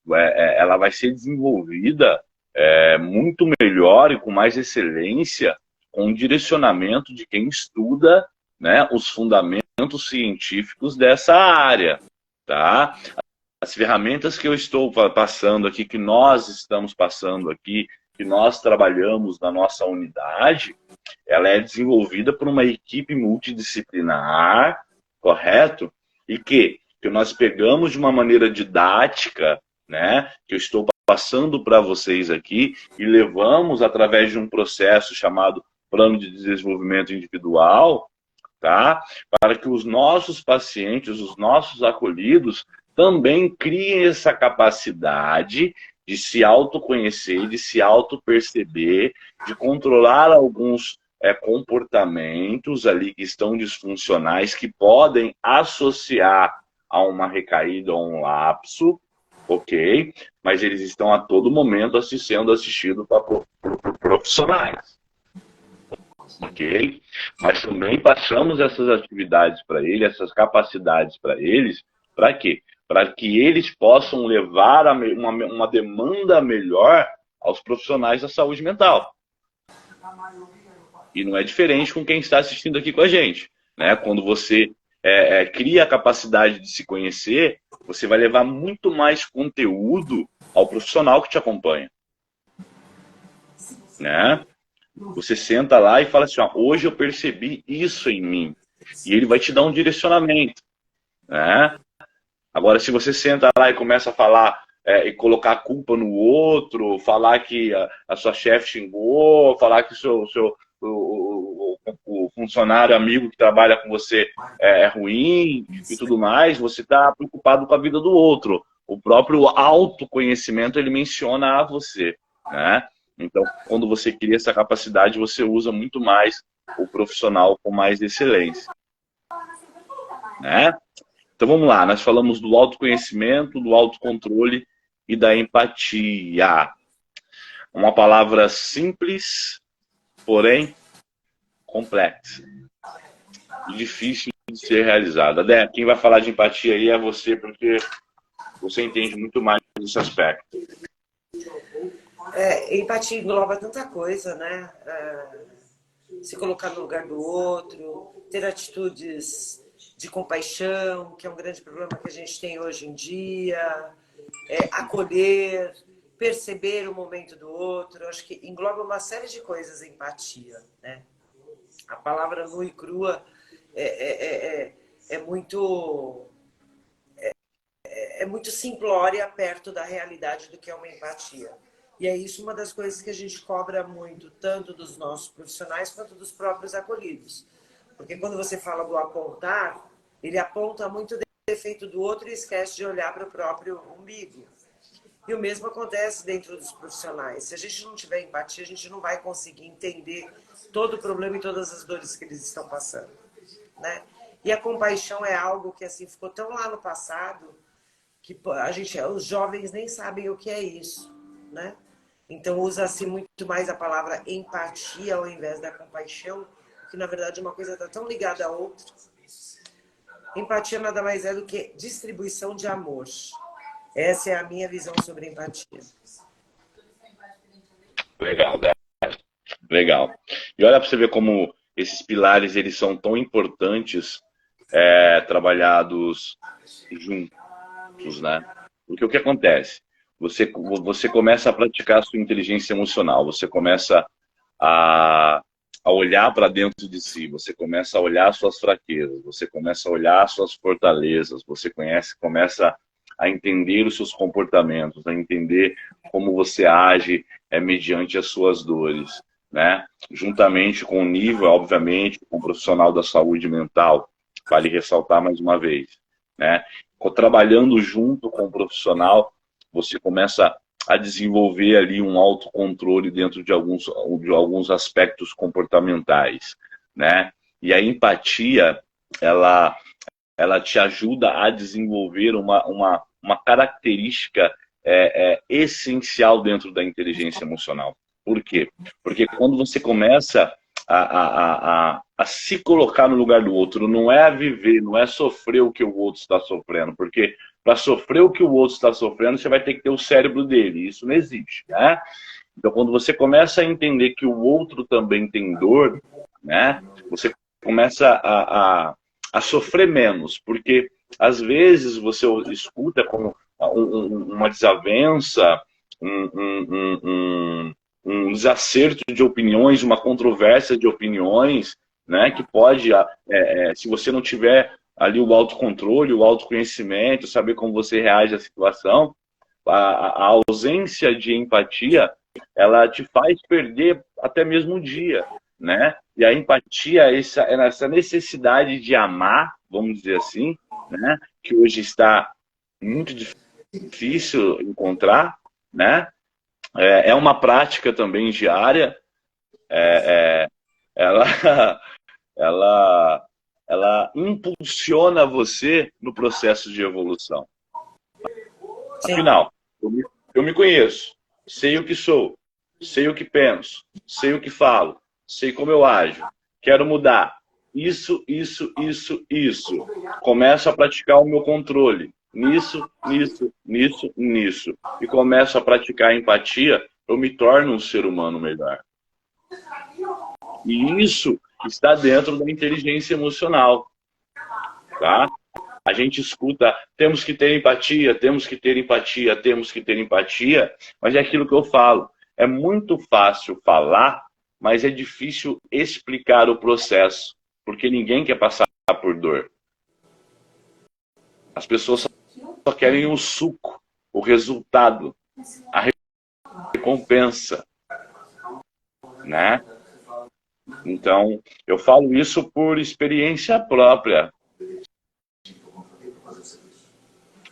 ela vai ser desenvolvida muito melhor e com mais excelência com o direcionamento de quem estuda né, os fundamentos científicos dessa área, tá? As ferramentas que eu estou passando aqui, que nós estamos passando aqui, que nós trabalhamos na nossa unidade, ela é desenvolvida por uma equipe multidisciplinar, correto? E que nós pegamos de uma maneira didática, né, que eu estou passando para vocês aqui, e levamos através de um processo chamado Plano de Desenvolvimento Individual, tá? Para que os nossos pacientes, os nossos acolhidos, também criem essa capacidade de se autoconhecer, de se autoperceber, de controlar alguns comportamentos ali que estão disfuncionais, que podem associar a uma recaída ou um lapso, ok? Mas eles estão a todo momento sendo assistidos por profissionais, ok? Mas também passamos essas atividades para eles, essas capacidades para eles, para quê? Para que eles possam levar uma demanda melhor aos profissionais da saúde mental. E não é diferente com quem está assistindo aqui com a gente, né? Quando você cria a capacidade de se conhecer, você vai levar muito mais conteúdo ao profissional que te acompanha, né? Você senta lá e fala assim, ó, hoje eu percebi isso em mim. E ele vai te dar um direcionamento, né? Agora, se você senta lá e começa a falar e colocar a culpa no outro, falar que a sua chefe xingou, falar que o funcionário amigo que trabalha com você é ruim e tudo mais, você está preocupado com a vida do outro. O próprio autoconhecimento, ele menciona a você, né? Então, quando você cria essa capacidade, você usa muito mais o profissional com mais excelência, né? Então vamos lá, nós falamos do autoconhecimento, do autocontrole e da empatia. Uma palavra simples, porém complexa e difícil de ser realizada. Dé, quem vai falar de empatia aí é você, porque você entende muito mais desse aspecto. Empatia engloba tanta coisa, né? Se colocar no lugar do outro, ter atitudes de compaixão, que é um grande problema que a gente tem hoje em dia, acolher, perceber o momento do outro. Acho que engloba uma série de coisas a empatia, né? A palavra nua e crua é muito simplória perto da realidade do que é uma empatia. E é isso uma das coisas que a gente cobra muito, tanto dos nossos profissionais quanto dos próprios acolhidos. Porque quando você fala do apontar, ele aponta muito o defeito do outro e esquece de olhar para o próprio umbigo. E o mesmo acontece dentro dos profissionais. Se a gente não tiver empatia, a gente não vai conseguir entender todo o problema e todas as dores que eles estão passando, né? E a compaixão é algo que assim ficou tão lá no passado que os jovens nem sabem o que é isso, né? Então usa-se muito mais a palavra empatia ao invés da compaixão, que na verdade uma coisa está tão ligada à outra. Empatia nada mais é do que distribuição de amor. Essa é a minha visão sobre empatia. Legal, né? Legal. E olha para você ver como esses pilares eles são tão importantes trabalhados juntos, né? Porque o que acontece? Você começa a praticar a sua inteligência emocional, você começa a olhar para dentro de si, você começa a olhar suas fraquezas, você começa a olhar suas fortalezas, você começa a entender os seus comportamentos, a entender como você age mediante as suas dores, né? Juntamente com o nível, obviamente, com o profissional da saúde mental, vale ressaltar mais uma vez, né? Trabalhando junto com o profissional, você começa a desenvolver ali um autocontrole dentro de alguns aspectos comportamentais, né? E a empatia, ela te ajuda a desenvolver uma característica essencial dentro da inteligência emocional. Por quê? Porque quando você começa a se colocar no lugar do outro, não é viver, não é sofrer o que o outro está sofrendo, porque para sofrer o que o outro está sofrendo, você vai ter que ter o cérebro dele, isso não existe, né? Então, quando você começa a entender que o outro também tem dor, né? Você começa a sofrer menos, porque às vezes você escuta como uma desavença, um desacerto de opiniões, uma controvérsia de opiniões, né, que pode, se você não tiver ali o autocontrole, o autoconhecimento, saber como você reage à situação, a ausência de empatia, ela te faz perder até mesmo um dia, né? E a empatia é essa necessidade de amar, vamos dizer assim, né? Que hoje está muito difícil encontrar, né? É uma prática também diária. Ela, ela, ela impulsiona você no processo de evolução. Sim. Afinal, eu me conheço, sei o que sou, sei o que penso, sei o que falo, sei como eu ajo, quero mudar. Isso. Começo a praticar o meu controle. Nisso. E começo a praticar a empatia, eu me torno um ser humano melhor. E isso está dentro da inteligência emocional. Tá? A gente escuta, temos que ter empatia, mas é aquilo que eu falo. É muito fácil falar, mas é difícil explicar o processo, porque ninguém quer passar por dor. As pessoas só querem o suco, o resultado, a recompensa, né? Então, eu falo isso por experiência própria.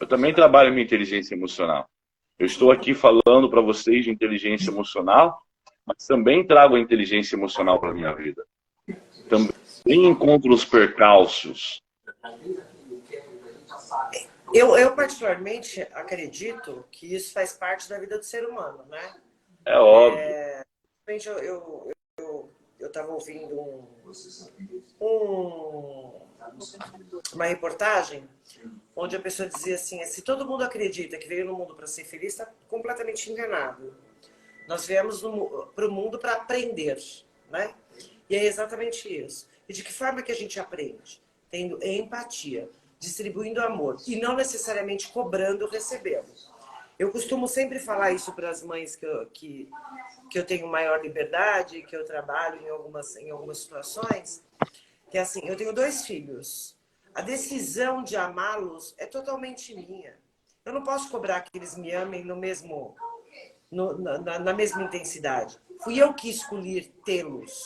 Eu também trabalho minha inteligência emocional. Eu estou aqui falando para vocês de inteligência emocional, mas também trago a inteligência emocional para a minha vida. Também encontro os percalços. Eu particularmente acredito que isso faz parte da vida do ser humano, né? É óbvio. Eu estava ouvindo uma reportagem onde a pessoa dizia assim, se todo mundo acredita que veio no mundo para ser feliz, está completamente enganado. Nós viemos para o mundo para aprender, né? E é exatamente isso. E de que forma que a gente aprende? Tendo empatia, distribuindo amor e não necessariamente cobrando ou recebendo. Eu costumo sempre falar isso para as mães que eu tenho maior liberdade, que eu trabalho em algumas situações, que é assim, eu tenho 2 filhos. A decisão de amá-los é totalmente minha. Eu não posso cobrar que eles me amem na mesma intensidade. Fui eu que escolhi tê-los.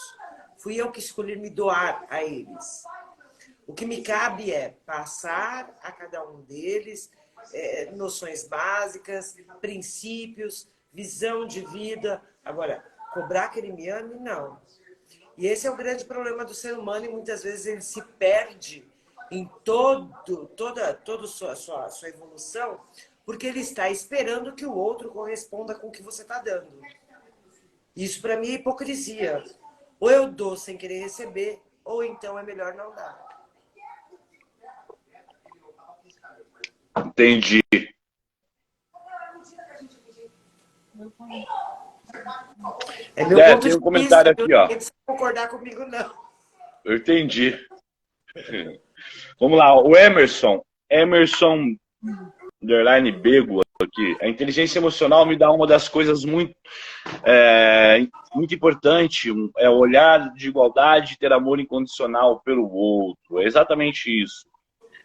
Fui eu que escolhi me doar a eles. O que me cabe é passar a cada um deles noções básicas, princípios, visão de vida. Agora, cobrar que ele me ame, não. E esse é o grande problema do ser humano e muitas vezes ele se perde em toda a sua evolução porque ele está esperando que o outro corresponda com o que você está dando. Isso para mim é hipocrisia. Ou eu dou sem querer receber, ou então é melhor não dar. Entendi. É meu ponto tem de um comentário vista, aqui, ó. Não precisa concordar comigo, não. Eu entendi. Vamos lá, o Emerson underline Bego aqui. A inteligência emocional me dá uma das coisas muito importante, é o olhar de igualdade e ter amor incondicional pelo outro. É exatamente isso.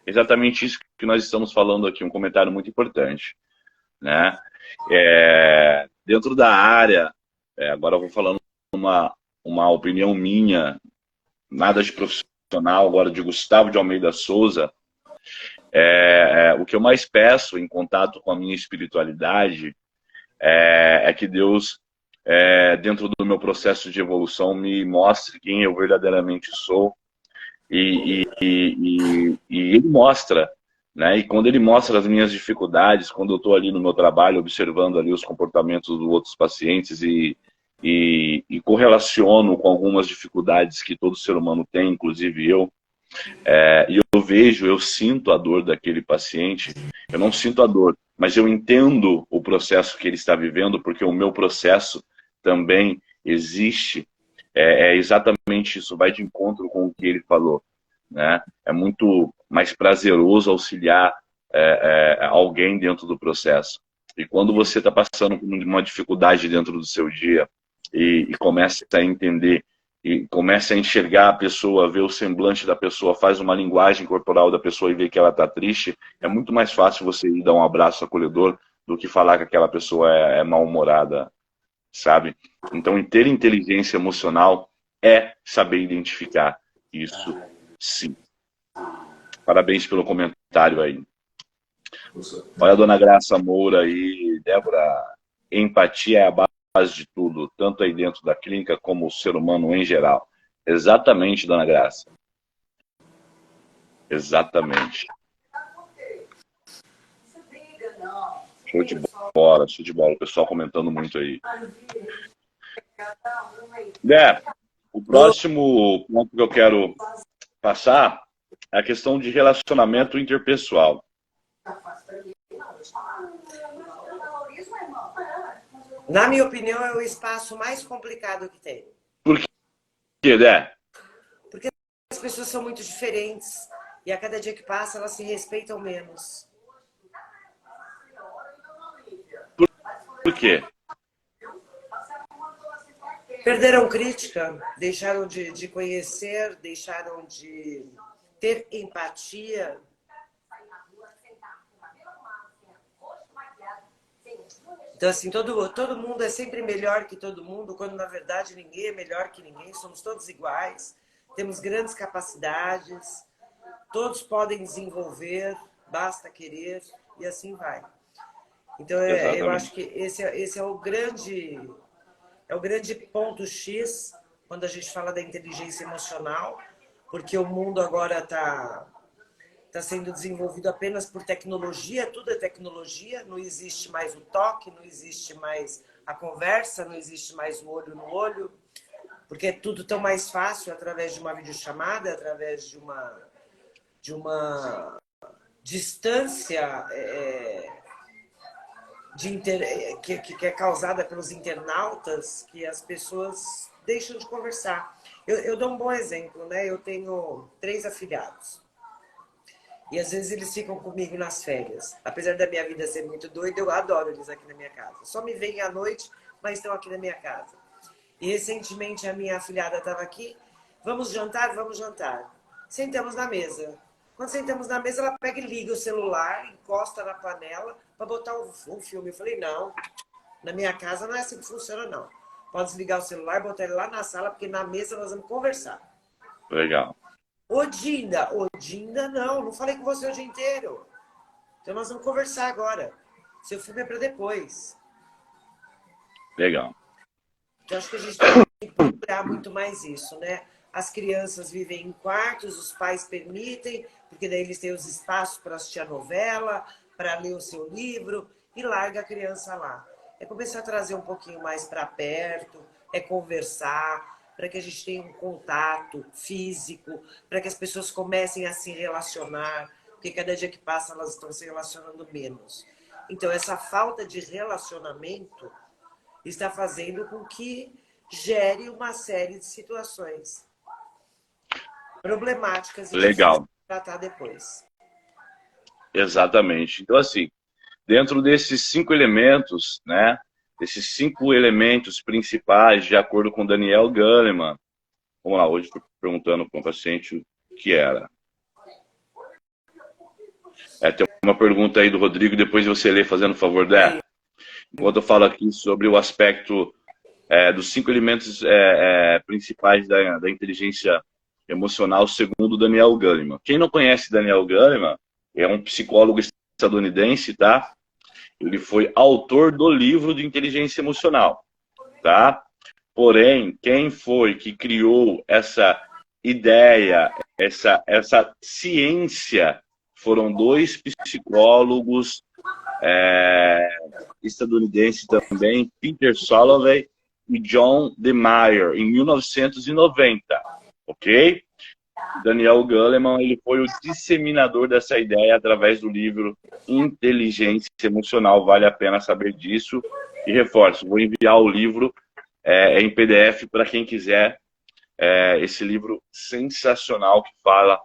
Exatamente isso que nós estamos falando aqui, um comentário muito importante, né? Dentro da área, agora eu vou falando uma opinião minha, nada de profissional, agora de Gustavo de Almeida Souza, o que eu mais peço em contato com a minha espiritualidade é que Deus, dentro do meu processo de evolução, me mostre quem eu verdadeiramente sou. E ele mostra, né? E quando ele mostra as minhas dificuldades, quando eu estou ali no meu trabalho, observando ali os comportamentos dos outros pacientes e correlaciono com algumas dificuldades que todo ser humano tem, inclusive eu, e eu sinto a dor daquele paciente. Eu não sinto a dor, mas eu entendo o processo que ele está vivendo, porque o meu processo também existe. É exatamente isso, vai de encontro com o que ele falou, né? É muito mais prazeroso auxiliar alguém dentro do processo. E quando você está passando por uma dificuldade dentro do seu dia e começa a entender e começa a enxergar a pessoa, ver o semblante da pessoa, faz uma linguagem corporal da pessoa e vê que ela está triste, é muito mais fácil você ir dar um abraço acolhedor do que falar que aquela pessoa é mal-humorada, sabe? Então, ter inteligência emocional é saber identificar isso, sim. Parabéns pelo comentário aí. Olha a dona Graça Moura aí, Débora. Empatia é a base de tudo, tanto aí dentro da clínica como o ser humano em geral. Exatamente, dona Graça. Exatamente. Show de bola, show de bola. O pessoal comentando muito aí. O próximo ponto que eu quero passar é a questão de relacionamento interpessoal. Na minha opinião, é o espaço mais complicado que tem. Por quê, Dé? Porque as pessoas são muito diferentes e a cada dia que passa elas se respeitam menos. Por quê? Perderam crítica, deixaram de conhecer, deixaram de ter empatia. Então, assim, todo mundo é sempre melhor que todo mundo, quando na verdade ninguém é melhor que ninguém, somos todos iguais, temos grandes capacidades, todos podem desenvolver, basta querer, e assim vai. Então, eu acho que esse é o grande ponto X quando a gente fala da inteligência emocional, porque o mundo agora está sendo desenvolvido apenas por tecnologia, tudo é tecnologia, não existe mais o toque, não existe mais a conversa, não existe mais o olho no olho, porque é tudo tão mais fácil através de uma videochamada, através de uma distância que é causada pelos internautas, que as pessoas deixam de conversar. Eu dou um bom exemplo, né? Eu tenho 3 afilhados. E às vezes eles ficam comigo nas férias. Apesar da minha vida ser muito doida, eu adoro eles aqui na minha casa. Só me veem à noite, mas estão aqui na minha casa. E recentemente a minha afilhada estava aqui. Vamos jantar? Vamos jantar. Sentamos na mesa. Quando sentamos na mesa, ela pega e liga o celular, encosta na panela para botar um filme. Eu falei, não, na minha casa não é assim que funciona, não. Pode desligar o celular, botar ele lá na sala, porque na mesa nós vamos conversar. Legal. Odinda, não falei com você o dia inteiro. Então nós vamos conversar agora. Seu filme é para depois. Legal. Então acho que a gente tem que procurar muito mais isso, né? As crianças vivem em quartos, os pais permitem, porque daí eles têm os espaços para assistir a novela, para ler o seu livro, e larga a criança lá. É começar a trazer um pouquinho mais para perto, é conversar, para que a gente tenha um contato físico, para que as pessoas comecem a se relacionar, porque cada dia que passa elas estão se relacionando menos. Então, essa falta de relacionamento está fazendo com que gere uma série de situações problemáticas e legal. tratar depois. Exatamente. Então, assim, dentro desses 5 elementos, né? Esses 5 elementos principais, de acordo com Daniel Goleman. Vamos lá, hoje estou perguntando para um paciente o que era. Tem uma pergunta aí do Rodrigo, depois você lê, fazendo favor, Dé. Enquanto eu falo aqui sobre o aspecto dos 5 elementos principais da inteligência emocional, segundo Daniel Goleman. Quem não conhece Daniel Goleman, é um psicólogo estadunidense, tá? Ele foi autor do livro de inteligência emocional, tá? Porém, quem foi que criou essa ideia, essa ciência, foram 2 psicólogos estadunidenses também, Peter Salovey e John DeMeyer, em 1990, ok? Daniel Goleman, ele foi o disseminador dessa ideia através do livro Inteligência Emocional. Vale a pena saber disso. E reforço, vou enviar o livro em PDF para quem quiser esse livro sensacional que fala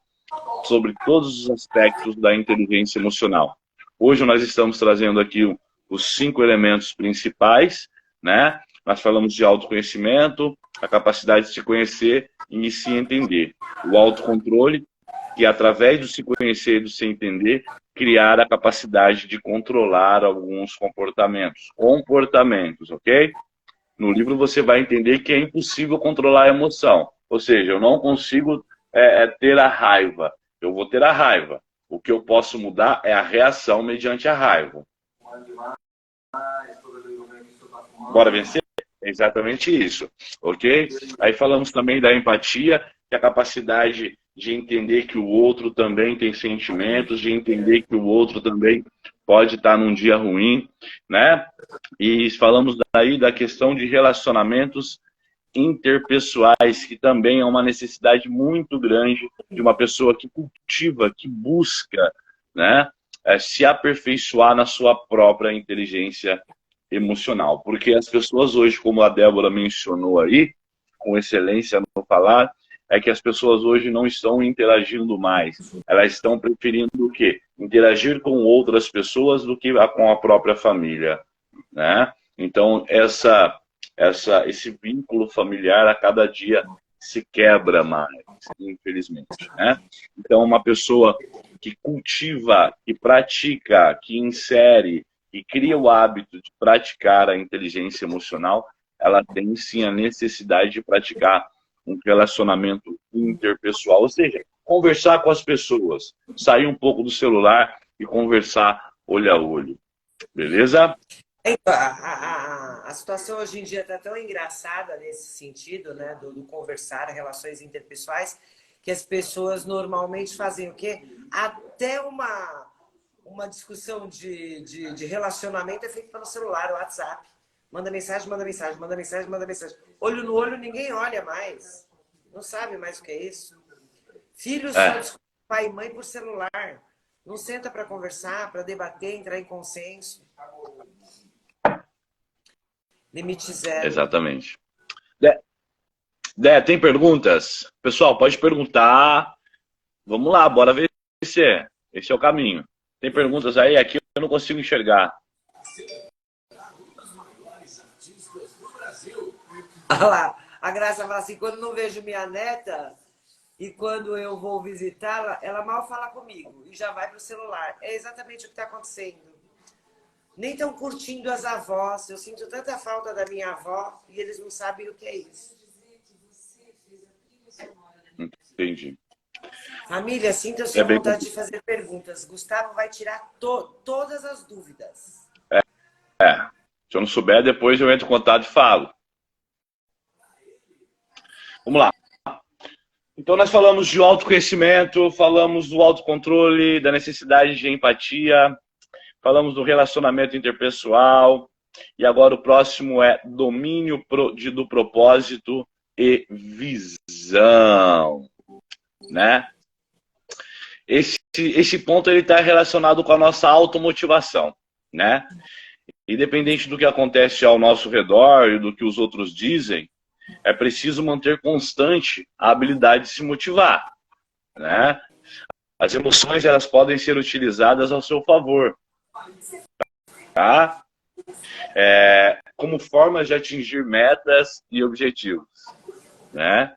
sobre todos os aspectos da inteligência emocional. Hoje nós estamos trazendo aqui os 5 elementos principais, né? Nós falamos de autoconhecimento, a capacidade de se conhecer e de se entender. O autocontrole, que através do se conhecer e do se entender, criar a capacidade de controlar alguns comportamentos. Comportamentos, ok? No livro você vai entender que é impossível controlar a emoção. Ou seja, eu não consigo ter a raiva. Eu vou ter a raiva. O que eu posso mudar é a reação mediante a raiva. Bora vencer? É exatamente isso, ok? Aí falamos também da empatia, que é a capacidade de entender que o outro também tem sentimentos, de entender que o outro também pode estar num dia ruim, né? E falamos daí da questão de relacionamentos interpessoais, que também é uma necessidade muito grande de uma pessoa que cultiva, que busca, né, se aperfeiçoar na sua própria inteligência emocional. Porque as pessoas hoje, como a Débora mencionou aí, com excelência no falar, é que as pessoas hoje não estão interagindo mais. Elas estão preferindo o quê? Interagir com outras pessoas do que com a própria família, né? Então, esse vínculo familiar a cada dia se quebra mais, infelizmente, né? Então, uma pessoa que cultiva, que pratica, que insere e cria o hábito de praticar a inteligência emocional, ela tem sim a necessidade de praticar um relacionamento interpessoal, ou seja, conversar com as pessoas, sair um pouco do celular e conversar olho a olho. Beleza? A situação hoje em dia está tão engraçada nesse sentido, né, do conversar, relações interpessoais, que as pessoas normalmente fazem o quê? Até uma discussão de relacionamento é feita pelo celular, o WhatsApp. Manda mensagem, manda mensagem, manda mensagem, manda mensagem. Olho no olho, ninguém olha mais. Não sabe mais o que é isso. Filhos só discutem pai e mãe por celular. Não senta para conversar, para debater, entrar em consenso. Limite zero. Exatamente. Tem perguntas? Pessoal, pode perguntar. Vamos lá, bora ver se esse é o caminho. Tem perguntas aí? Aqui eu não consigo enxergar. Olha lá, a Graça fala assim, quando não vejo minha neta e quando eu vou visitá-la, ela mal fala comigo e já vai para o celular. É exatamente o que está acontecendo. Nem estão curtindo as avós. Eu sinto tanta falta da minha avó e eles não sabem o que é isso. Entendi. Família, sinta-se à vontade de fazer perguntas. Gustavo vai tirar todas as dúvidas. Se eu não souber, depois eu entro em contato e falo. Vamos lá. Então nós falamos de autoconhecimento, falamos do autocontrole, da necessidade de empatia, falamos do relacionamento interpessoal, e agora o próximo é domínio do propósito e visão, né? Esse ponto ele está relacionado com a nossa automotivação, né? Independente do que acontece ao nosso redor e do que os outros dizem, é preciso manter constante a habilidade de se motivar, né? As emoções elas podem ser utilizadas ao seu favor, tá? Como formas de atingir metas e objetivos, né?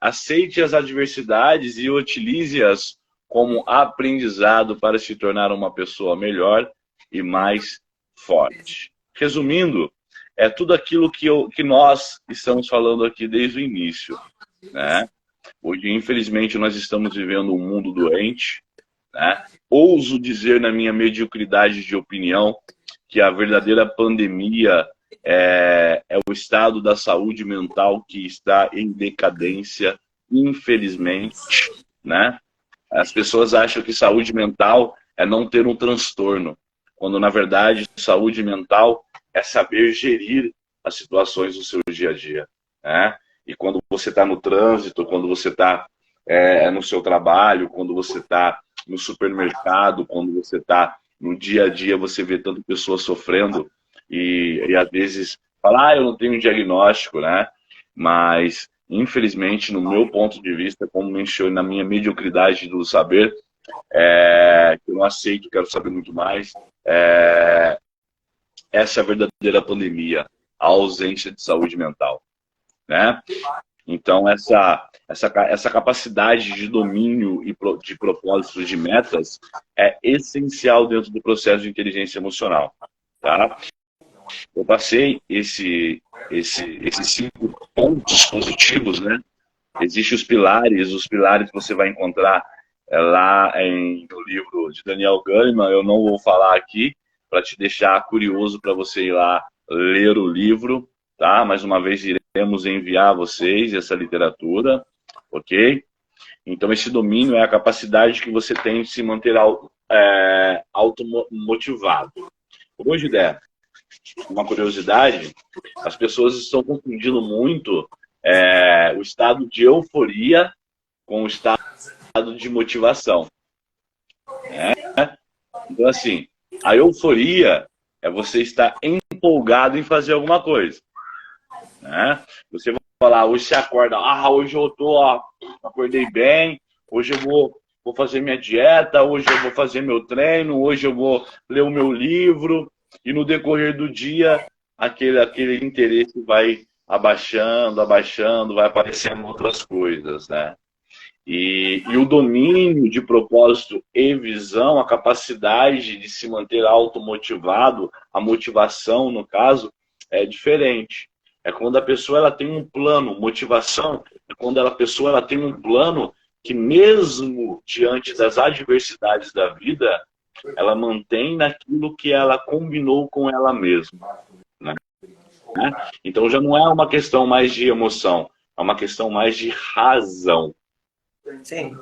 Aceite as adversidades e utilize-as como aprendizado para se tornar uma pessoa melhor e mais forte. Resumindo, é tudo aquilo que nós estamos falando aqui desde o início, né? Hoje, infelizmente, nós estamos vivendo um mundo doente, né? Ouso dizer, na minha mediocridade de opinião, que a verdadeira pandemia é o estado da saúde mental que está em decadência, infelizmente, né? As pessoas acham que saúde mental é não ter um transtorno, quando, na verdade, saúde mental é saber gerir as situações do seu dia a dia, né? E quando você está no trânsito, quando você está no seu trabalho, quando você está no supermercado, quando você está no dia a dia, você vê tantas pessoas sofrendo e às vezes fala, eu não tenho um diagnóstico, né? mas infelizmente, no meu ponto de vista, como mencionei, na minha mediocridade do saber, que eu não aceito, quero saber muito mais, essa é a verdadeira pandemia, a ausência de saúde mental, né? Então, essa capacidade de domínio e de propósitos de metas é essencial dentro do processo de inteligência emocional, tá? Eu passei esses 5 pontos positivos, né? Existem os pilares você vai encontrar lá no livro de Daniel Goleman, eu não vou falar aqui, para te deixar curioso para você ir lá ler o livro, tá? Mais uma vez iremos enviar a vocês essa literatura, ok? Então esse domínio é a capacidade que você tem de se manter automotivado. Hoje, Dé, uma curiosidade, as pessoas estão confundindo muito o estado de euforia com o estado de motivação, né? Então, assim, a euforia é você estar empolgado em fazer alguma coisa, né? Você vai falar, hoje você acorda, hoje eu acordei bem, hoje eu vou fazer minha dieta, hoje eu vou fazer meu treino, hoje eu vou ler o meu livro, e no decorrer do dia, aquele interesse vai abaixando, vai aparecendo outras coisas, né? E o domínio de propósito e visão, a capacidade de se manter automotivado, a motivação, no caso, é diferente. É quando a pessoa ela tem um plano, motivação, é quando a pessoa ela tem um plano que mesmo diante das adversidades da vida, ela mantém naquilo que ela combinou com ela mesma, né? Então já não é uma questão mais de emoção, é uma questão mais de razão. Sim.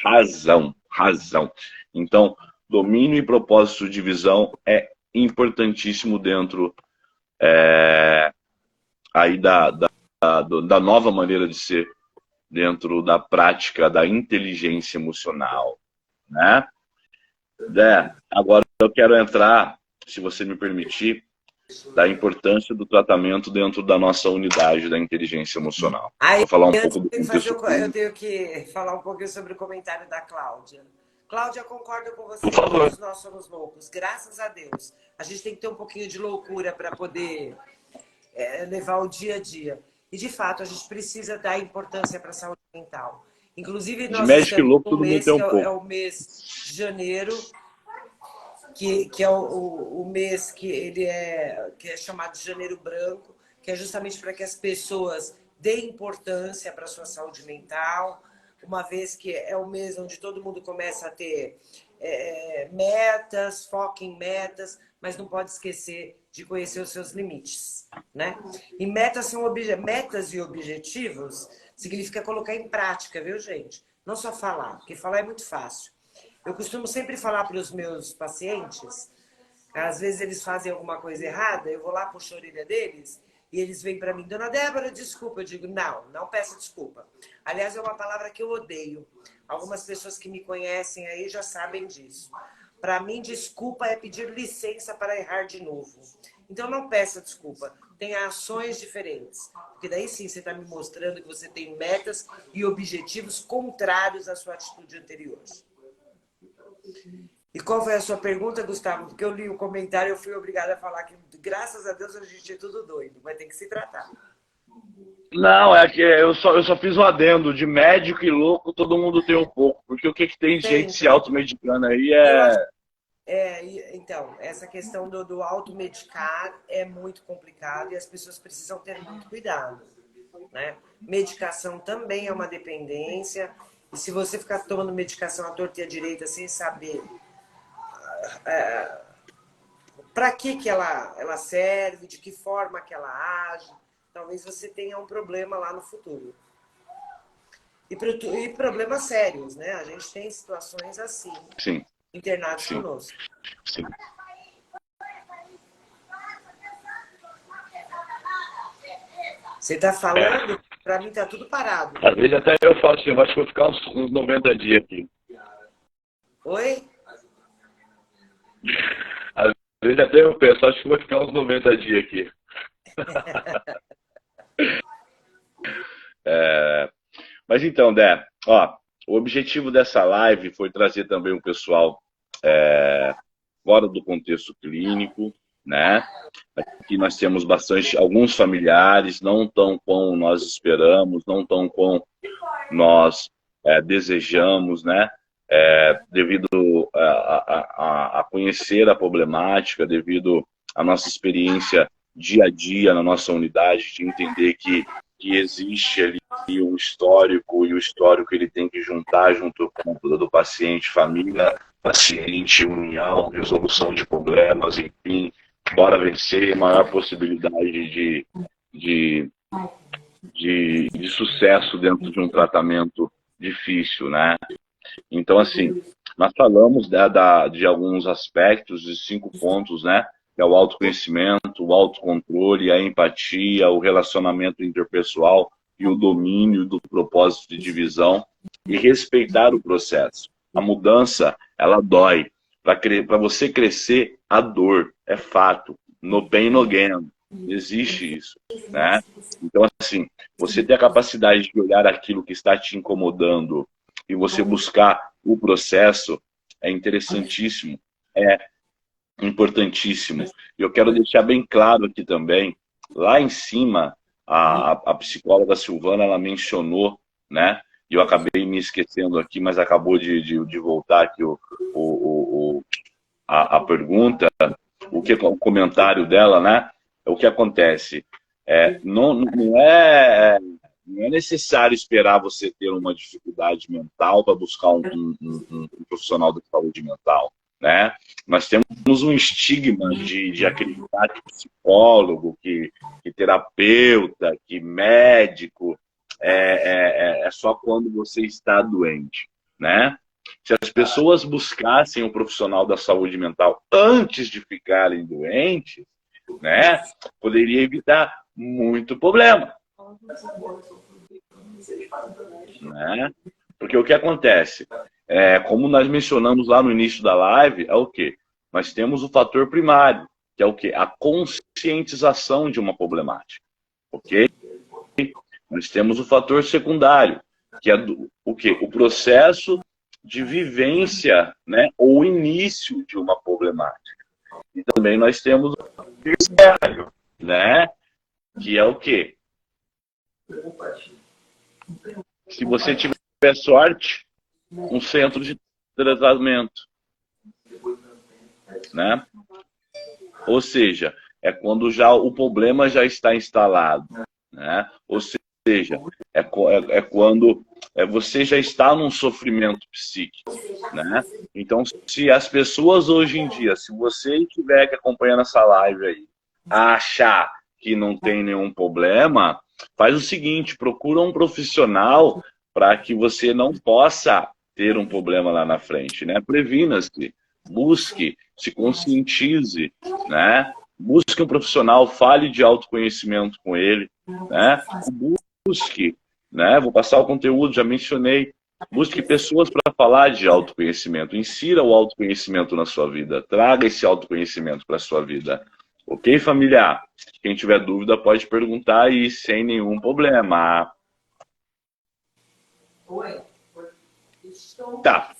Razão. Então, domínio e propósito de visão é importantíssimo dentro aí da nova maneira de ser, dentro da prática da inteligência emocional, né? Agora eu quero entrar, se você me permitir, da importância do tratamento dentro da nossa unidade da inteligência emocional. Vou falar um pouco do contexto. Eu tenho que falar um pouquinho sobre o comentário da Cláudia. Cláudia, concordo com você. Por favor. Todos nós somos loucos, graças a Deus. A gente tem que ter um pouquinho de loucura para poder levar o dia a dia. E, de fato, a gente precisa dar importância para a saúde mental. Inclusive, nós médico e louco, no todo mês mundo tem um pouco. é o mês de janeiro, que é o mês que é chamado de Janeiro Branco, que é justamente para que as pessoas deem importância para a sua saúde mental, uma vez que é o mês onde todo mundo começa a ter metas, foca em metas, mas não pode esquecer de conhecer os seus limites, né? E metas e objetivos significa colocar em prática, viu, gente? Não só falar, porque falar é muito fácil. Eu costumo sempre falar para os meus pacientes, às vezes eles fazem alguma coisa errada, eu vou lá, puxo a orelha deles, e eles vêm para mim, Dona Débora, desculpa. Eu digo, não peça desculpa. Aliás, é uma palavra que eu odeio. Algumas pessoas que me conhecem aí já sabem disso. Para mim, desculpa é pedir licença para errar de novo. Então, não peça desculpa. Tenha ações diferentes. Porque daí sim você está me mostrando que você tem metas e objetivos contrários à sua atitude anterior. E qual foi a sua pergunta, Gustavo? Porque eu li o comentário e eu fui obrigada a falar que, graças a Deus, a gente é tudo doido. Vai ter que se tratar. Não, é que eu só fiz um adendo. De médico e louco, todo mundo tem um pouco. Porque o que tem de gente se automedicando aí então, essa questão do automedicar é muito complicado e as pessoas precisam ter muito cuidado, né? Medicação também é uma dependência. E se você ficar tomando medicação à torta e à direita sem saber para que ela serve, de que forma que ela age, talvez você tenha um problema lá no futuro. E problemas sérios, né? A gente tem situações assim, sim, internados conosco. Sim. Você está falando, para mim está tudo parado. Às vezes até eu falo assim, eu acho que vou ficar uns 90 dias aqui. Oi? Às vezes até eu penso, acho que vou ficar uns 90 dias aqui. Mas então, Dé, ó, o objetivo dessa live foi trazer também o pessoal fora do contexto clínico, né? Aqui nós temos alguns familiares, não tão como nós esperamos, não tão como nós desejamos, né? Devido a conhecer a problemática, devido à nossa experiência dia a dia na nossa unidade, de entender que existe ali um histórico, e o histórico ele tem que juntar junto com o do paciente, família, paciente, união, resolução de problemas, enfim, bora vencer, maior possibilidade de sucesso dentro de um tratamento difícil, né? Então, assim, nós falamos de alguns aspectos, de 5 pontos, né? Que é o autoconhecimento, o autocontrole, a empatia, o relacionamento interpessoal e o domínio do propósito de divisão e respeitar o processo. A mudança, ela dói. Para você crescer, a dor é fato. No pain, no gain. Existe isso, né? Então, assim, você ter a capacidade de olhar aquilo que está te incomodando e você buscar o processo é interessantíssimo, é importantíssimo. E eu quero deixar bem claro aqui também, lá em cima, a psicóloga Silvana, ela mencionou, né? E eu acabei me esquecendo aqui, mas acabou de voltar aqui a pergunta, o comentário dela, né? O que acontece? Não é necessário esperar você ter uma dificuldade mental para buscar um profissional da saúde mental, né? Nós temos um estigma de acreditar que psicólogo, que terapeuta, que médico é só quando você está doente, né? Se as pessoas buscassem um profissional da saúde mental antes de ficarem doentes, né, poderia evitar muito problema, né? Porque o que acontece? Como nós mencionamos lá no início da live, é o quê? Nós temos o fator primário, que é o quê? A conscientização de uma problemática, ok? Nós temos o fator secundário, que é o quê? O processo de vivência, né, ou o início de uma problemática. E também nós temos o terciário, né, que é o quê? Se você tiver sorte, um centro de tratamento, né? Ou seja, é quando já o problema já está instalado, né? Ou seja, é quando você já está num sofrimento psíquico, né? Então, se as pessoas hoje em dia, se você estiver acompanhando essa live aí, achar que não tem nenhum problema, faz o seguinte, procura um profissional para que você não possa ter um problema lá na frente, né? Previna-se, busque, se conscientize, né? Busque um profissional, fale de autoconhecimento com ele, né? Busque, né? Vou passar o conteúdo, já mencionei. Busque pessoas para falar de autoconhecimento. Insira o autoconhecimento na sua vida. Traga esse autoconhecimento para a sua vida. Ok, familiar? Quem tiver dúvida pode perguntar aí sem nenhum problema. Tá.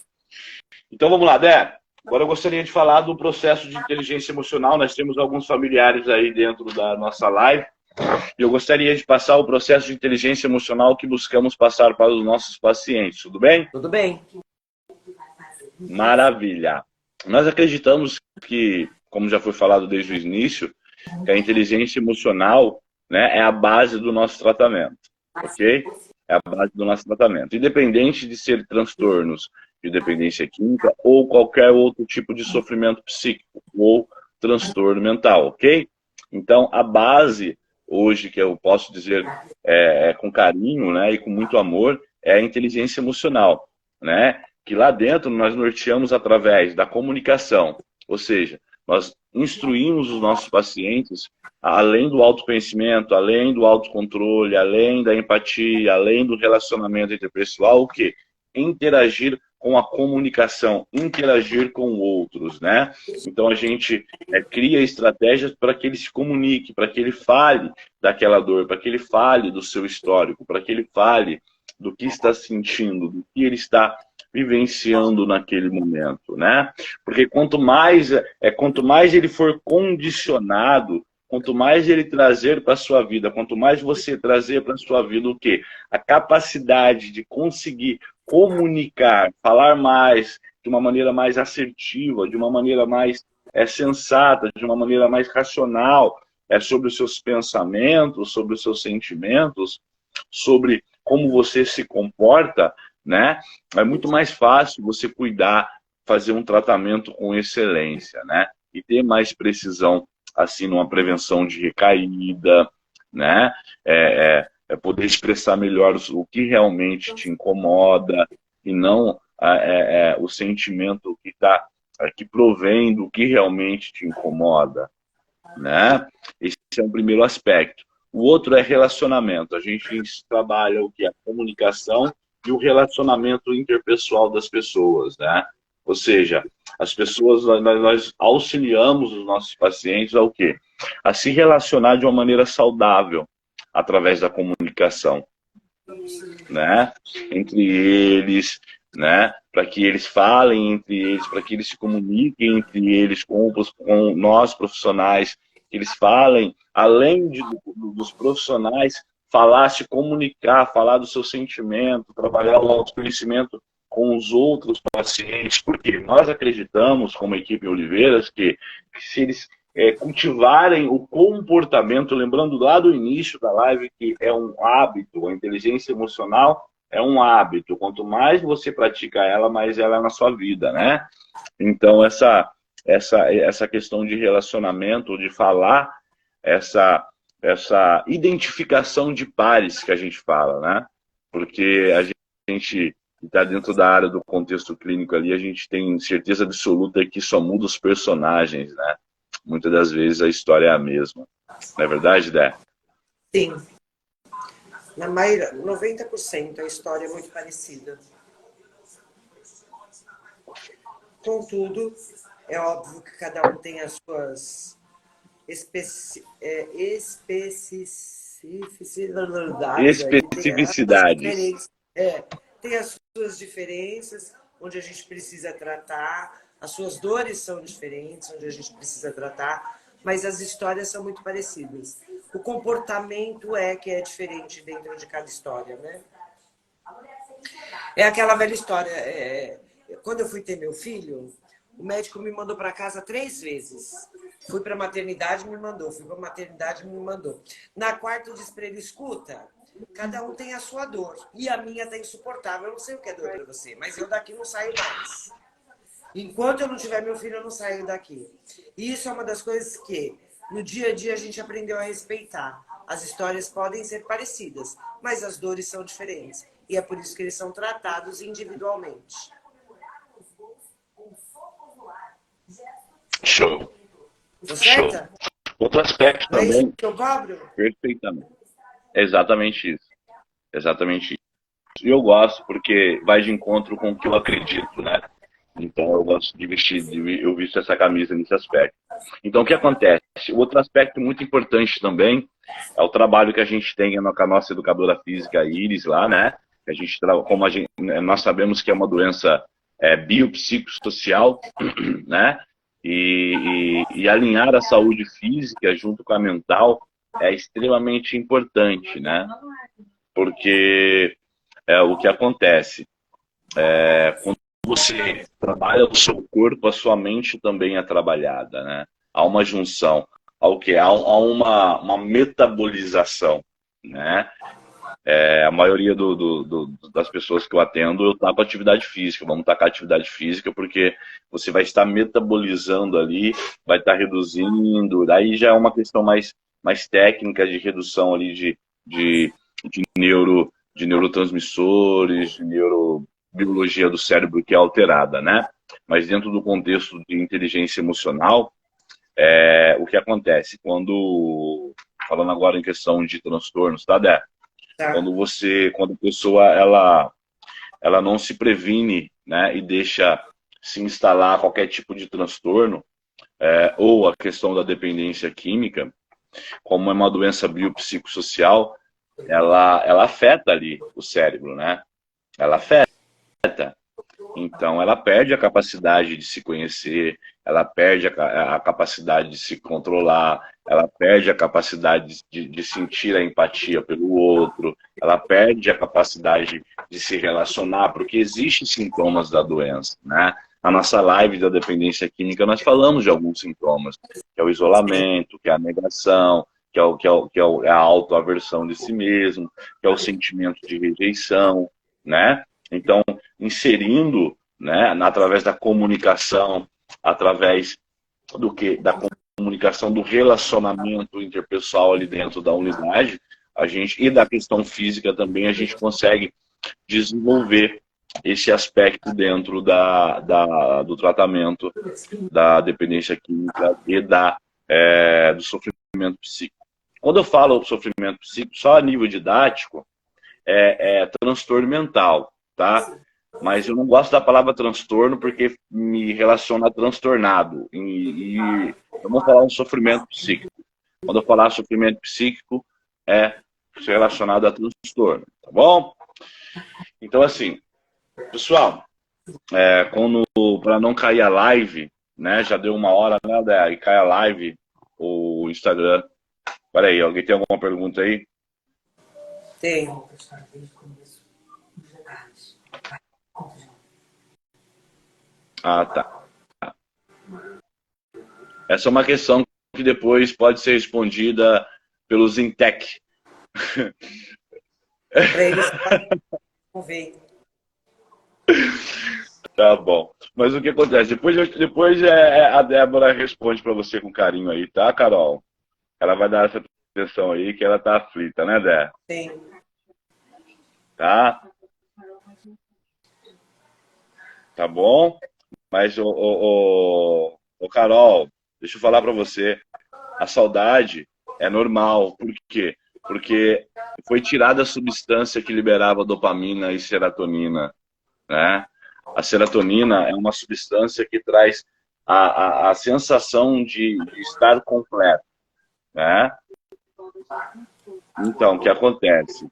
Então vamos lá, Dé. Agora eu gostaria de falar do processo de inteligência emocional. Nós temos alguns familiares aí dentro da nossa live. E eu gostaria de passar o processo de inteligência emocional que buscamos passar para os nossos pacientes. Tudo bem? Tudo bem. Maravilha. Nós acreditamos que, como já foi falado desde o início, que a inteligência emocional, né, é a base do nosso tratamento. Ok? É a base do nosso tratamento. Independente de ser transtornos de dependência química ou qualquer outro tipo de sofrimento psíquico ou transtorno mental, ok? Então, a base hoje, que eu posso dizer com carinho, né, e com muito amor, é a inteligência emocional, né? Que lá dentro nós norteamos através da comunicação, ou seja, nós instruímos os nossos pacientes, além do autoconhecimento, além do autocontrole, além da empatia, além do relacionamento interpessoal, o quê? Interagir com a comunicação, interagir com outros, né? Então a gente cria estratégias para que ele se comunique, para que ele fale daquela dor, para que ele fale do seu histórico, para que ele fale do que está sentindo, do que ele está vivenciando naquele momento, né? Porque quanto mais ele for condicionado, quanto mais ele trazer para a sua vida, quanto mais você trazer para a sua vida o quê? A capacidade de conseguir comunicar, falar mais, de uma maneira mais assertiva, de uma maneira mais sensata, de uma maneira mais racional, sobre os seus pensamentos, sobre os seus sentimentos, sobre como você se comporta, né? É muito mais fácil você cuidar, fazer um tratamento com excelência, né? E ter mais precisão, assim, numa prevenção de recaída, né? Poder expressar melhor o que realmente te incomoda e não o sentimento que está que provém do que realmente te incomoda, né? Esse é o primeiro aspecto. O outro é relacionamento. A gente trabalha o que é a comunicação e o relacionamento interpessoal das pessoas, né? Ou seja, as pessoas, nós auxiliamos os nossos pacientes ao quê? A se relacionar de uma maneira saudável através da comunicação, né? Entre eles, né? Para que eles falem entre eles, para que eles se comuniquem entre eles com nós profissionais, que eles falem, além dos profissionais, falar, se comunicar, falar do seu sentimento, trabalhar o autoconhecimento com os outros pacientes, porque nós acreditamos, como equipe Oliveiras, que se eles cultivarem o comportamento, lembrando lá do início da live que é um hábito, a inteligência emocional é um hábito, quanto mais você pratica ela, mais ela é na sua vida, né? Então essa questão de relacionamento, de falar, essa identificação de pares que a gente fala, né? Porque a gente está dentro da área do contexto clínico ali, a gente tem certeza absoluta que só muda os personagens, né? Muitas das vezes a história é a mesma. Não é verdade, Dé? Sim. Na maioria, 90% a história é muito parecida. Contudo, é óbvio que cada um tem as suas especificidades. Tem as suas diferenças, onde a gente precisa tratar, as suas dores são diferentes, onde a gente precisa tratar, mas as histórias são muito parecidas. O comportamento que é diferente dentro de cada história, né? É aquela velha história. Quando eu fui ter meu filho, o médico me mandou para casa 3 vezes. Fui para a maternidade, me mandou. Fui para a maternidade, me mandou. Na quarta, eu disse para ele, escuta, cada um tem a sua dor. E a minha está insuportável. Eu não sei o que é dor para você, mas eu daqui não saio mais. Enquanto eu não tiver meu filho, eu não saio daqui. E isso é uma das coisas que, no dia a dia, a gente aprendeu a respeitar. As histórias podem ser parecidas, mas as dores são diferentes. E é por isso que eles são tratados individualmente. Show. Tô certa? Outro aspecto Não é também. isso que eu cobro? Perfeitamente. Exatamente isso. Exatamente isso. E eu gosto porque vai de encontro com o que eu acredito, né? Então eu gosto de vestir, eu visto essa camisa nesse aspecto. Então o que acontece? Outro aspecto muito importante também é o trabalho que a gente tem com a nossa educadora física Iris lá, né? A gente, como nós sabemos que é uma doença biopsicossocial, né? E alinhar a saúde física junto com a mental é extremamente importante, né? Porque o que acontece quando você trabalha o seu corpo, a sua mente também é trabalhada, né? Há uma junção, há uma metabolização, né? A maioria das pessoas que eu atendo, eu taco atividade física. Vamos tacar atividade física porque você vai estar metabolizando ali, vai estar reduzindo. Daí já é uma questão mais técnica de redução ali de neurotransmissores, de neurobiologia do cérebro que é alterada, né? Mas dentro do contexto de inteligência emocional, o que acontece? Falando agora em questão de transtornos, tá, Dé? Quando a pessoa ela não se previne, né, e deixa se instalar qualquer tipo de transtorno, ou a questão da dependência química, como é uma doença biopsicossocial, ela afeta ali o cérebro, né? Ela afeta. Então, ela perde a capacidade de se conhecer, ela perde a capacidade de se controlar, ela perde a capacidade de sentir a empatia pelo outro, ela perde a capacidade de se relacionar, porque existem sintomas da doença, né? Na nossa live da dependência química, nós falamos de alguns sintomas, que é o isolamento, que é a negação, é a autoaversão de si mesmo, que é o sentimento de rejeição, né? Então, inserindo, né, através da comunicação, através da comunicação, do relacionamento interpessoal ali dentro da unidade, e da questão física também, a gente consegue desenvolver esse aspecto dentro do tratamento da dependência química e do sofrimento psíquico. Quando eu falo sofrimento psíquico, só a nível didático, é transtorno mental, tá? Mas eu não gosto da palavra transtorno porque me relaciona a transtornado. E eu vou falar um sofrimento psíquico. Quando eu falar sofrimento psíquico, é relacionado a transtorno, tá bom? Então, assim, pessoal, para não cair a live, né? Já deu 1 hora, né, Dé? E cai a live, o Instagram. Peraí, alguém tem alguma pergunta aí? Tem. Ah, tá. Essa é uma questão que depois pode ser respondida pelos Intec. Para eles convém. Tá bom. Mas o que acontece? Depois a Débora responde para você com carinho aí, tá, Carol? Ela vai dar essa atenção aí que ela tá aflita, né, Dé? Sim. Tá? Tá bom? Mas, Carol, deixa eu falar para você. A saudade é normal. Por quê? Porque foi tirada a substância que liberava dopamina e serotonina, né? A serotonina é uma substância que traz a sensação de estar completo, né? Então, o que acontece?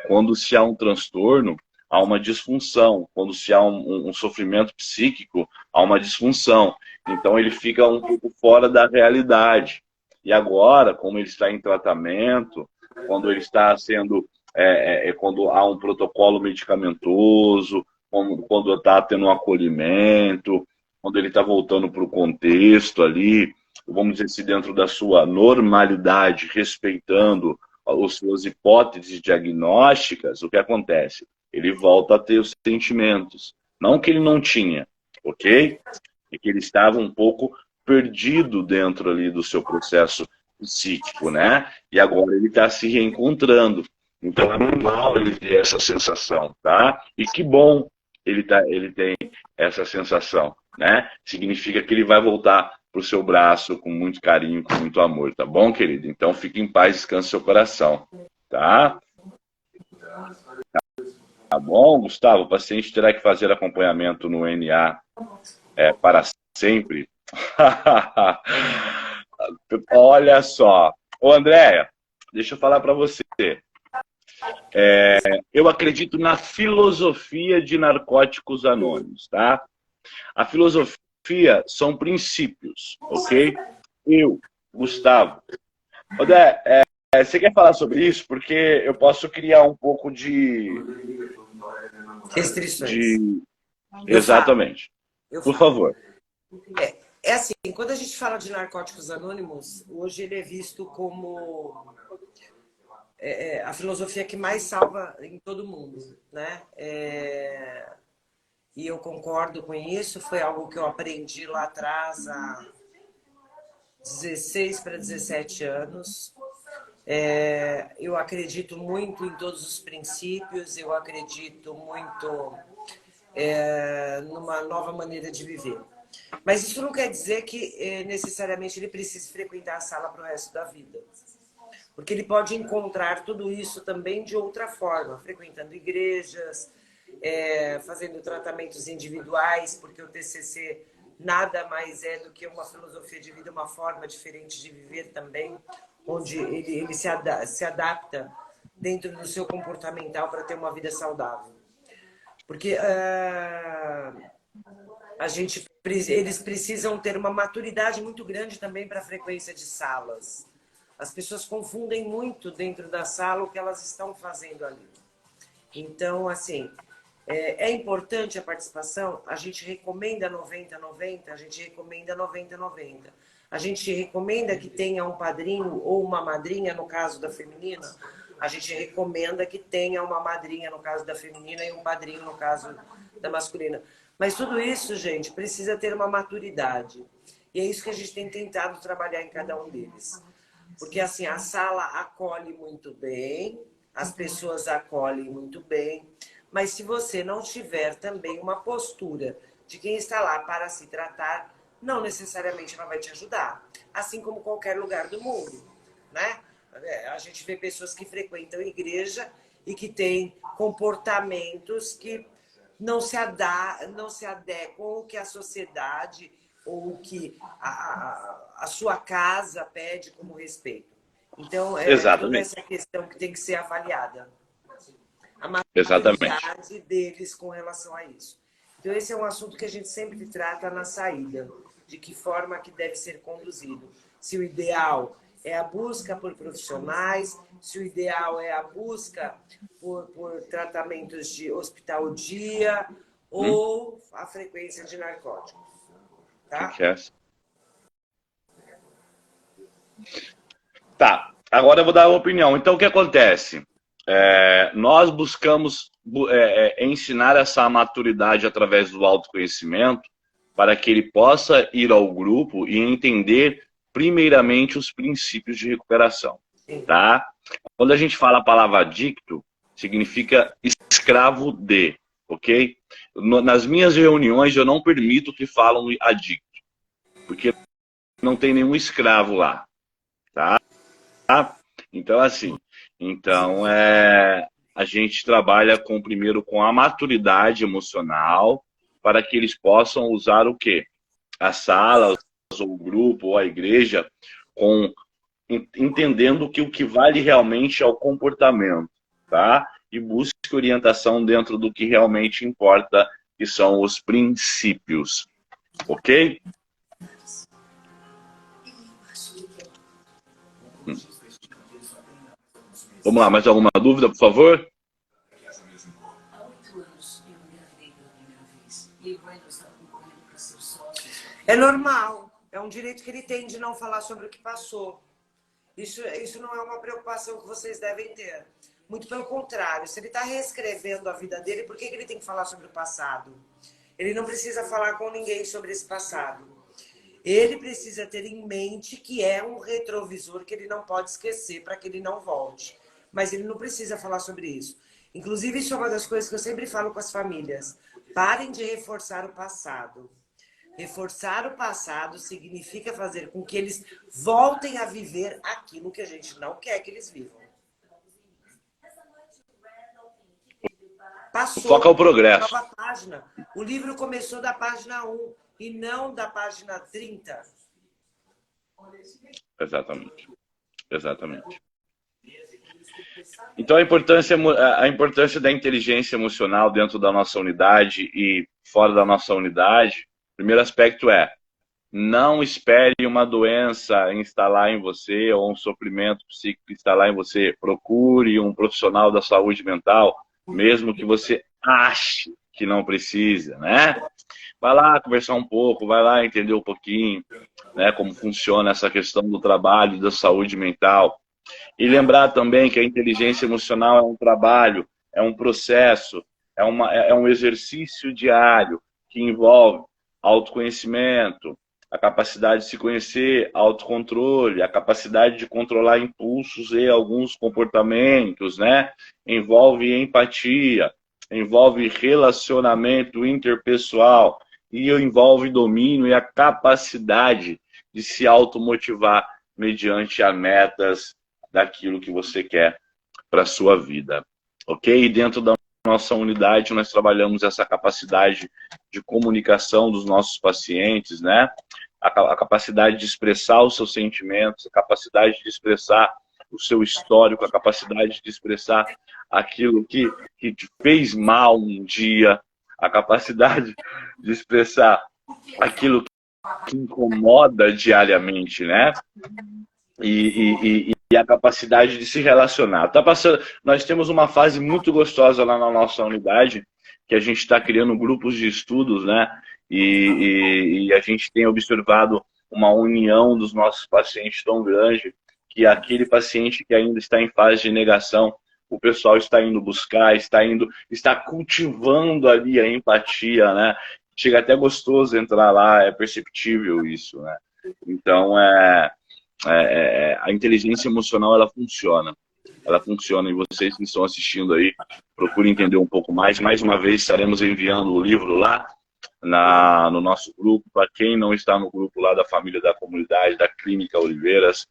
Quando se há um transtorno, há uma disfunção. Quando se há um sofrimento psíquico, há uma disfunção. Então, ele fica um pouco fora da realidade. E agora, como ele está em tratamento, quando ele está sendo... quando há um protocolo medicamentoso, quando está tendo um acolhimento, quando ele está voltando para o contexto ali, vamos dizer assim, dentro da sua normalidade, respeitando as suas hipóteses diagnósticas, o que acontece? Ele volta a ter os sentimentos. Não que ele não tinha, ok? É que ele estava um pouco perdido dentro ali do seu processo psíquico, né? E agora ele está se reencontrando. Então é normal ele ter essa sensação, tá? E que bom ele tem essa sensação, né? Significa que ele vai voltar para o seu braço com muito carinho, com muito amor, tá bom, querido? Então fique em paz, descanse seu coração, tá? Tá bom, Gustavo? O paciente terá que fazer acompanhamento no NA para sempre. Olha só. Ô, Andréia, deixa eu falar para você. Eu acredito na filosofia de Narcóticos Anônimos, tá? A filosofia são princípios, ok? Eu, Gustavo. Odé, você quer falar sobre isso? Porque eu posso criar um pouco de... Restrições. Exatamente. Por favor. É assim, quando a gente fala de Narcóticos Anônimos, hoje ele é visto como a filosofia que mais salva em todo mundo, né? E eu concordo com isso, foi algo que eu aprendi lá atrás, há 16 para 17 anos. Eu acredito muito em todos os princípios, eu acredito muito numa nova maneira de viver. Mas isso não quer dizer que necessariamente ele precise frequentar a sala para o resto da vida. Porque ele pode encontrar tudo isso também de outra forma, frequentando igrejas, fazendo tratamentos individuais, porque o TCC nada mais é do que uma filosofia de vida, uma forma diferente de viver também, onde ele se adapta dentro do seu comportamental para ter uma vida saudável. Porque eles precisam ter uma maturidade muito grande também para a frequência de salas. As pessoas confundem muito dentro da sala o que elas estão fazendo ali. Então, assim, é importante a participação. A gente recomenda 90-90, a gente recomenda 90-90. A gente recomenda que tenha um padrinho ou uma madrinha, no caso da feminina. A gente recomenda que tenha uma madrinha, no caso da feminina, e um padrinho, no caso da masculina. Mas tudo isso, gente, precisa ter uma maturidade. E é isso que a gente tem tentado trabalhar em cada um deles. Porque, assim, a sala acolhe muito bem, as pessoas acolhem muito bem, mas se você não tiver também uma postura de quem está lá para se tratar, não necessariamente ela vai te ajudar. Assim como qualquer lugar do mundo, né? A gente vê pessoas que frequentam a igreja e que têm comportamentos que não se adequam ao que a sociedade ou o que a sua casa pede como respeito. Então, toda essa questão que tem que ser avaliada. A maturidade deles com relação a isso. Então, esse é um assunto que a gente sempre trata na saída, de que forma que deve ser conduzido. Se o ideal é a busca por profissionais, se o ideal é a busca por tratamentos de hospital-dia ou a frequência de narcóticos. Tá? Tá, agora eu vou dar uma opinião. Então, o que acontece? Nós buscamos ensinar essa maturidade através do autoconhecimento para que ele possa ir ao grupo e entender primeiramente os princípios de recuperação, tá? Quando a gente fala a palavra adicto, significa escravo de, ok? Nas minhas reuniões eu não permito que falam adicto, porque não tem nenhum escravo lá, tá? Então, assim, a gente trabalha primeiro com a maturidade emocional para que eles possam usar o quê? As salas, ou o grupo, ou a igreja, entendendo que o que vale realmente é o comportamento, tá? E busque orientação dentro do que realmente importa, que são os princípios, ok? Vamos lá, mais alguma dúvida, por favor? É normal, é um direito que ele tem de não falar sobre o que passou. Isso não é uma preocupação que vocês devem ter. Muito pelo contrário, se ele está reescrevendo a vida dele, por que ele tem que falar sobre o passado? Ele não precisa falar com ninguém sobre esse passado. Ele precisa ter em mente que é um retrovisor que ele não pode esquecer para que ele não volte. Mas ele não precisa falar sobre isso. Inclusive, isso é uma das coisas que eu sempre falo com as famílias. Parem de reforçar o passado. Reforçar o passado significa fazer com que eles voltem a viver aquilo que a gente não quer que eles vivam. Passou. Foca o progresso. Nova página. O livro começou da página 1 e não da página 30. Exatamente. Exatamente. Então, a importância da inteligência emocional dentro da nossa unidade e fora da nossa unidade, o primeiro aspecto não espere uma doença instalar em você ou um sofrimento psíquico instalar em você. Procure um profissional da saúde mental, mesmo que você ache que não precisa, né? Vai lá conversar um pouco, vai lá entender um pouquinho, né, como funciona essa questão do trabalho, da saúde mental. E lembrar também que a inteligência emocional é um trabalho, é um processo, é um exercício diário que envolve autoconhecimento, a capacidade de se conhecer, autocontrole, a capacidade de controlar impulsos e alguns comportamentos, né? Envolve empatia, envolve relacionamento interpessoal e envolve domínio e a capacidade de se automotivar mediante as metas daquilo que você quer para a sua vida, ok? E dentro da nossa unidade, nós trabalhamos essa capacidade de comunicação dos nossos pacientes, né? A capacidade de expressar os seus sentimentos, a capacidade de expressar o seu histórico, a capacidade de expressar aquilo que te fez mal um dia, a capacidade de expressar aquilo que incomoda diariamente, né? E a capacidade de se relacionar. Tá passando, nós temos uma fase muito gostosa lá na nossa unidade, que a gente está criando grupos de estudos, né? E a gente tem observado uma união dos nossos pacientes tão grande que aquele paciente que ainda está em fase de negação, o pessoal está indo buscar, está cultivando ali a empatia, né? Chega até gostoso entrar lá, é perceptível isso, né? Então, a inteligência emocional, ela funciona. Ela funciona, e vocês que estão assistindo aí, procurem entender um pouco mais. Mais uma vez, estaremos enviando o livro lá no nosso grupo. Para quem não está no grupo lá da família da comunidade, da Clínica Oliveiras,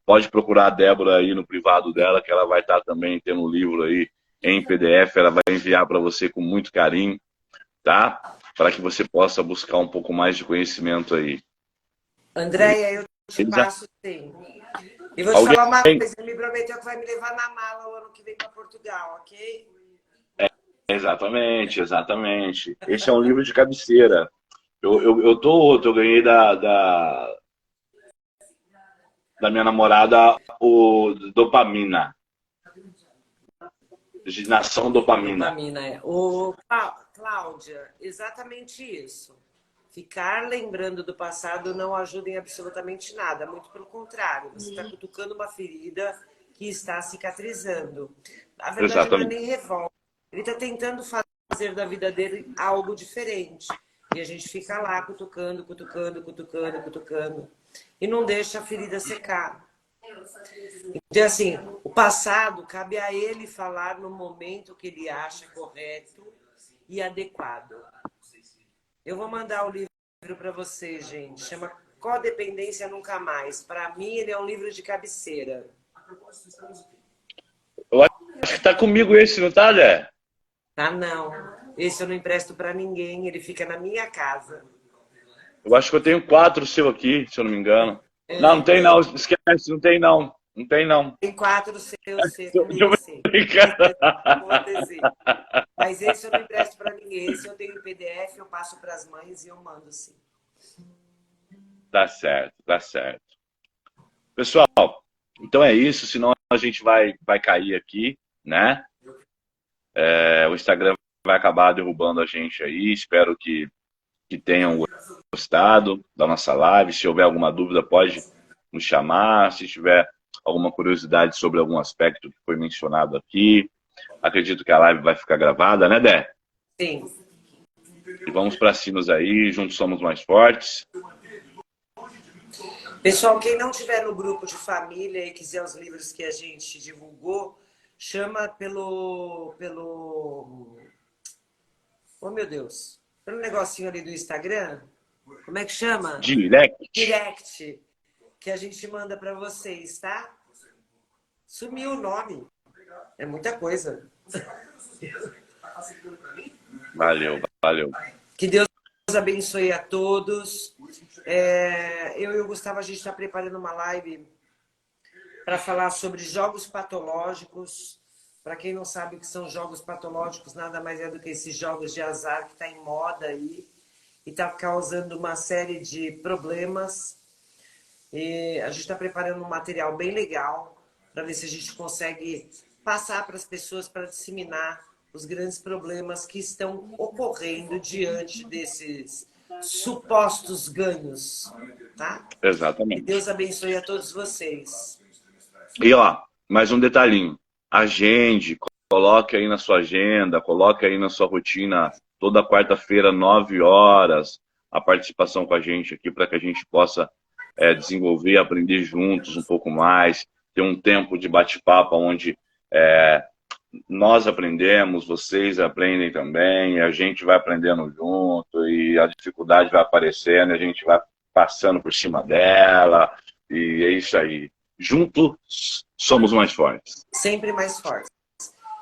pode procurar a Débora aí no privado dela, que ela vai estar também tendo o livro aí em PDF. Ela vai enviar para você com muito carinho, tá? Para que você possa buscar um pouco mais de conhecimento aí. Andréia, eu te passo sim. E vou te falar uma coisa, ele me prometeu que vai me levar na mala o ano que vem para Portugal, ok? Exatamente, exatamente. Esse é um livro de cabeceira. Eu ganhei da minha namorada o Dopamina. Nação Dopamina. Dopamina, é. Cláudia, exatamente isso. Ficar lembrando do passado não ajuda em absolutamente nada, muito pelo contrário. Você está cutucando uma ferida que está cicatrizando. A verdade Exatamente. não é nem revolta. Ele está tentando fazer da vida dele algo diferente. E a gente fica lá cutucando, cutucando, cutucando, cutucando. E não deixa a ferida secar. Então, assim, o passado cabe a ele falar no momento que ele acha correto e adequado. Eu vou mandar o livro para você, gente. Chama Codependência Nunca Mais. Para mim, ele é um livro de cabeceira. Eu acho que tá comigo esse, não tá, Dé? Tá, não. Esse eu não empresto para ninguém. Ele fica na minha casa. Eu acho que eu tenho 4 seu aqui, se eu não me engano. Não tem não. Esquece, não tem não. Não tem não. Tem 4 seus, mas esse eu não empresto para ninguém. Esse eu tenho em PDF, eu passo para as mães e eu mando sim. Tá certo, tá certo. Pessoal, então é isso, senão a gente vai cair aqui, né? O Instagram vai acabar derrubando a gente aí. Espero que tenham gostado da nossa live. Se houver alguma dúvida, pode nos chamar. Se tiver alguma curiosidade sobre algum aspecto que foi mencionado aqui, acredito que a live vai ficar gravada, né, Dé? Sim. E vamos para cima aí, juntos somos mais fortes. Pessoal, quem não estiver no grupo de família e quiser os livros que a gente divulgou, chama pelo... Oh, meu Deus. Pelo negocinho ali do Instagram. Como é que chama? Direct. Que a gente manda para vocês, tá? Sumiu o nome. É muita coisa. Valeu, valeu. Que Deus abençoe a todos. Eu e o Gustavo, a gente está preparando uma live para falar sobre jogos patológicos. Para quem não sabe o que são jogos patológicos, nada mais é do que esses jogos de azar que está em moda aí e está causando uma série de problemas. E a gente está preparando um material bem legal para ver se a gente consegue passar para as pessoas para disseminar os grandes problemas que estão ocorrendo diante desses supostos ganhos, tá? Exatamente. Que Deus abençoe a todos vocês. E ó, mais um detalhinho. Agende, coloque aí na sua agenda, coloque aí na sua rotina, toda quarta-feira, 9 horas, a participação com a gente aqui para que a gente possa desenvolver, aprender juntos um pouco mais, ter um tempo de bate-papo onde nós aprendemos, vocês aprendem também, a gente vai aprendendo junto e a dificuldade vai aparecendo, a gente vai passando por cima dela e é isso aí. Juntos somos mais fortes. Sempre mais fortes.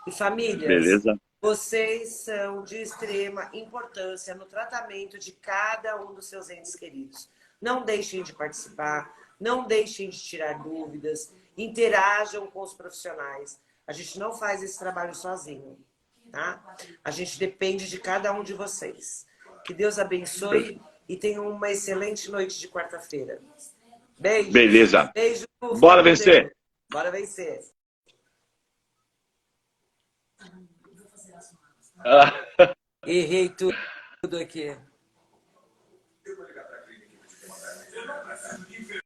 E famílias, Beleza? vocês são de extrema importância no tratamento de cada um dos seus entes queridos. Não deixem de participar, não deixem de tirar dúvidas, interajam com os profissionais. A gente não faz esse trabalho sozinho, tá? A gente depende de cada um de vocês. Que Deus abençoe e tenham uma excelente noite de quarta-feira. Beijo. Beleza. Beijo. Bora vencer. Bora vencer. Ah. Errei tudo aqui.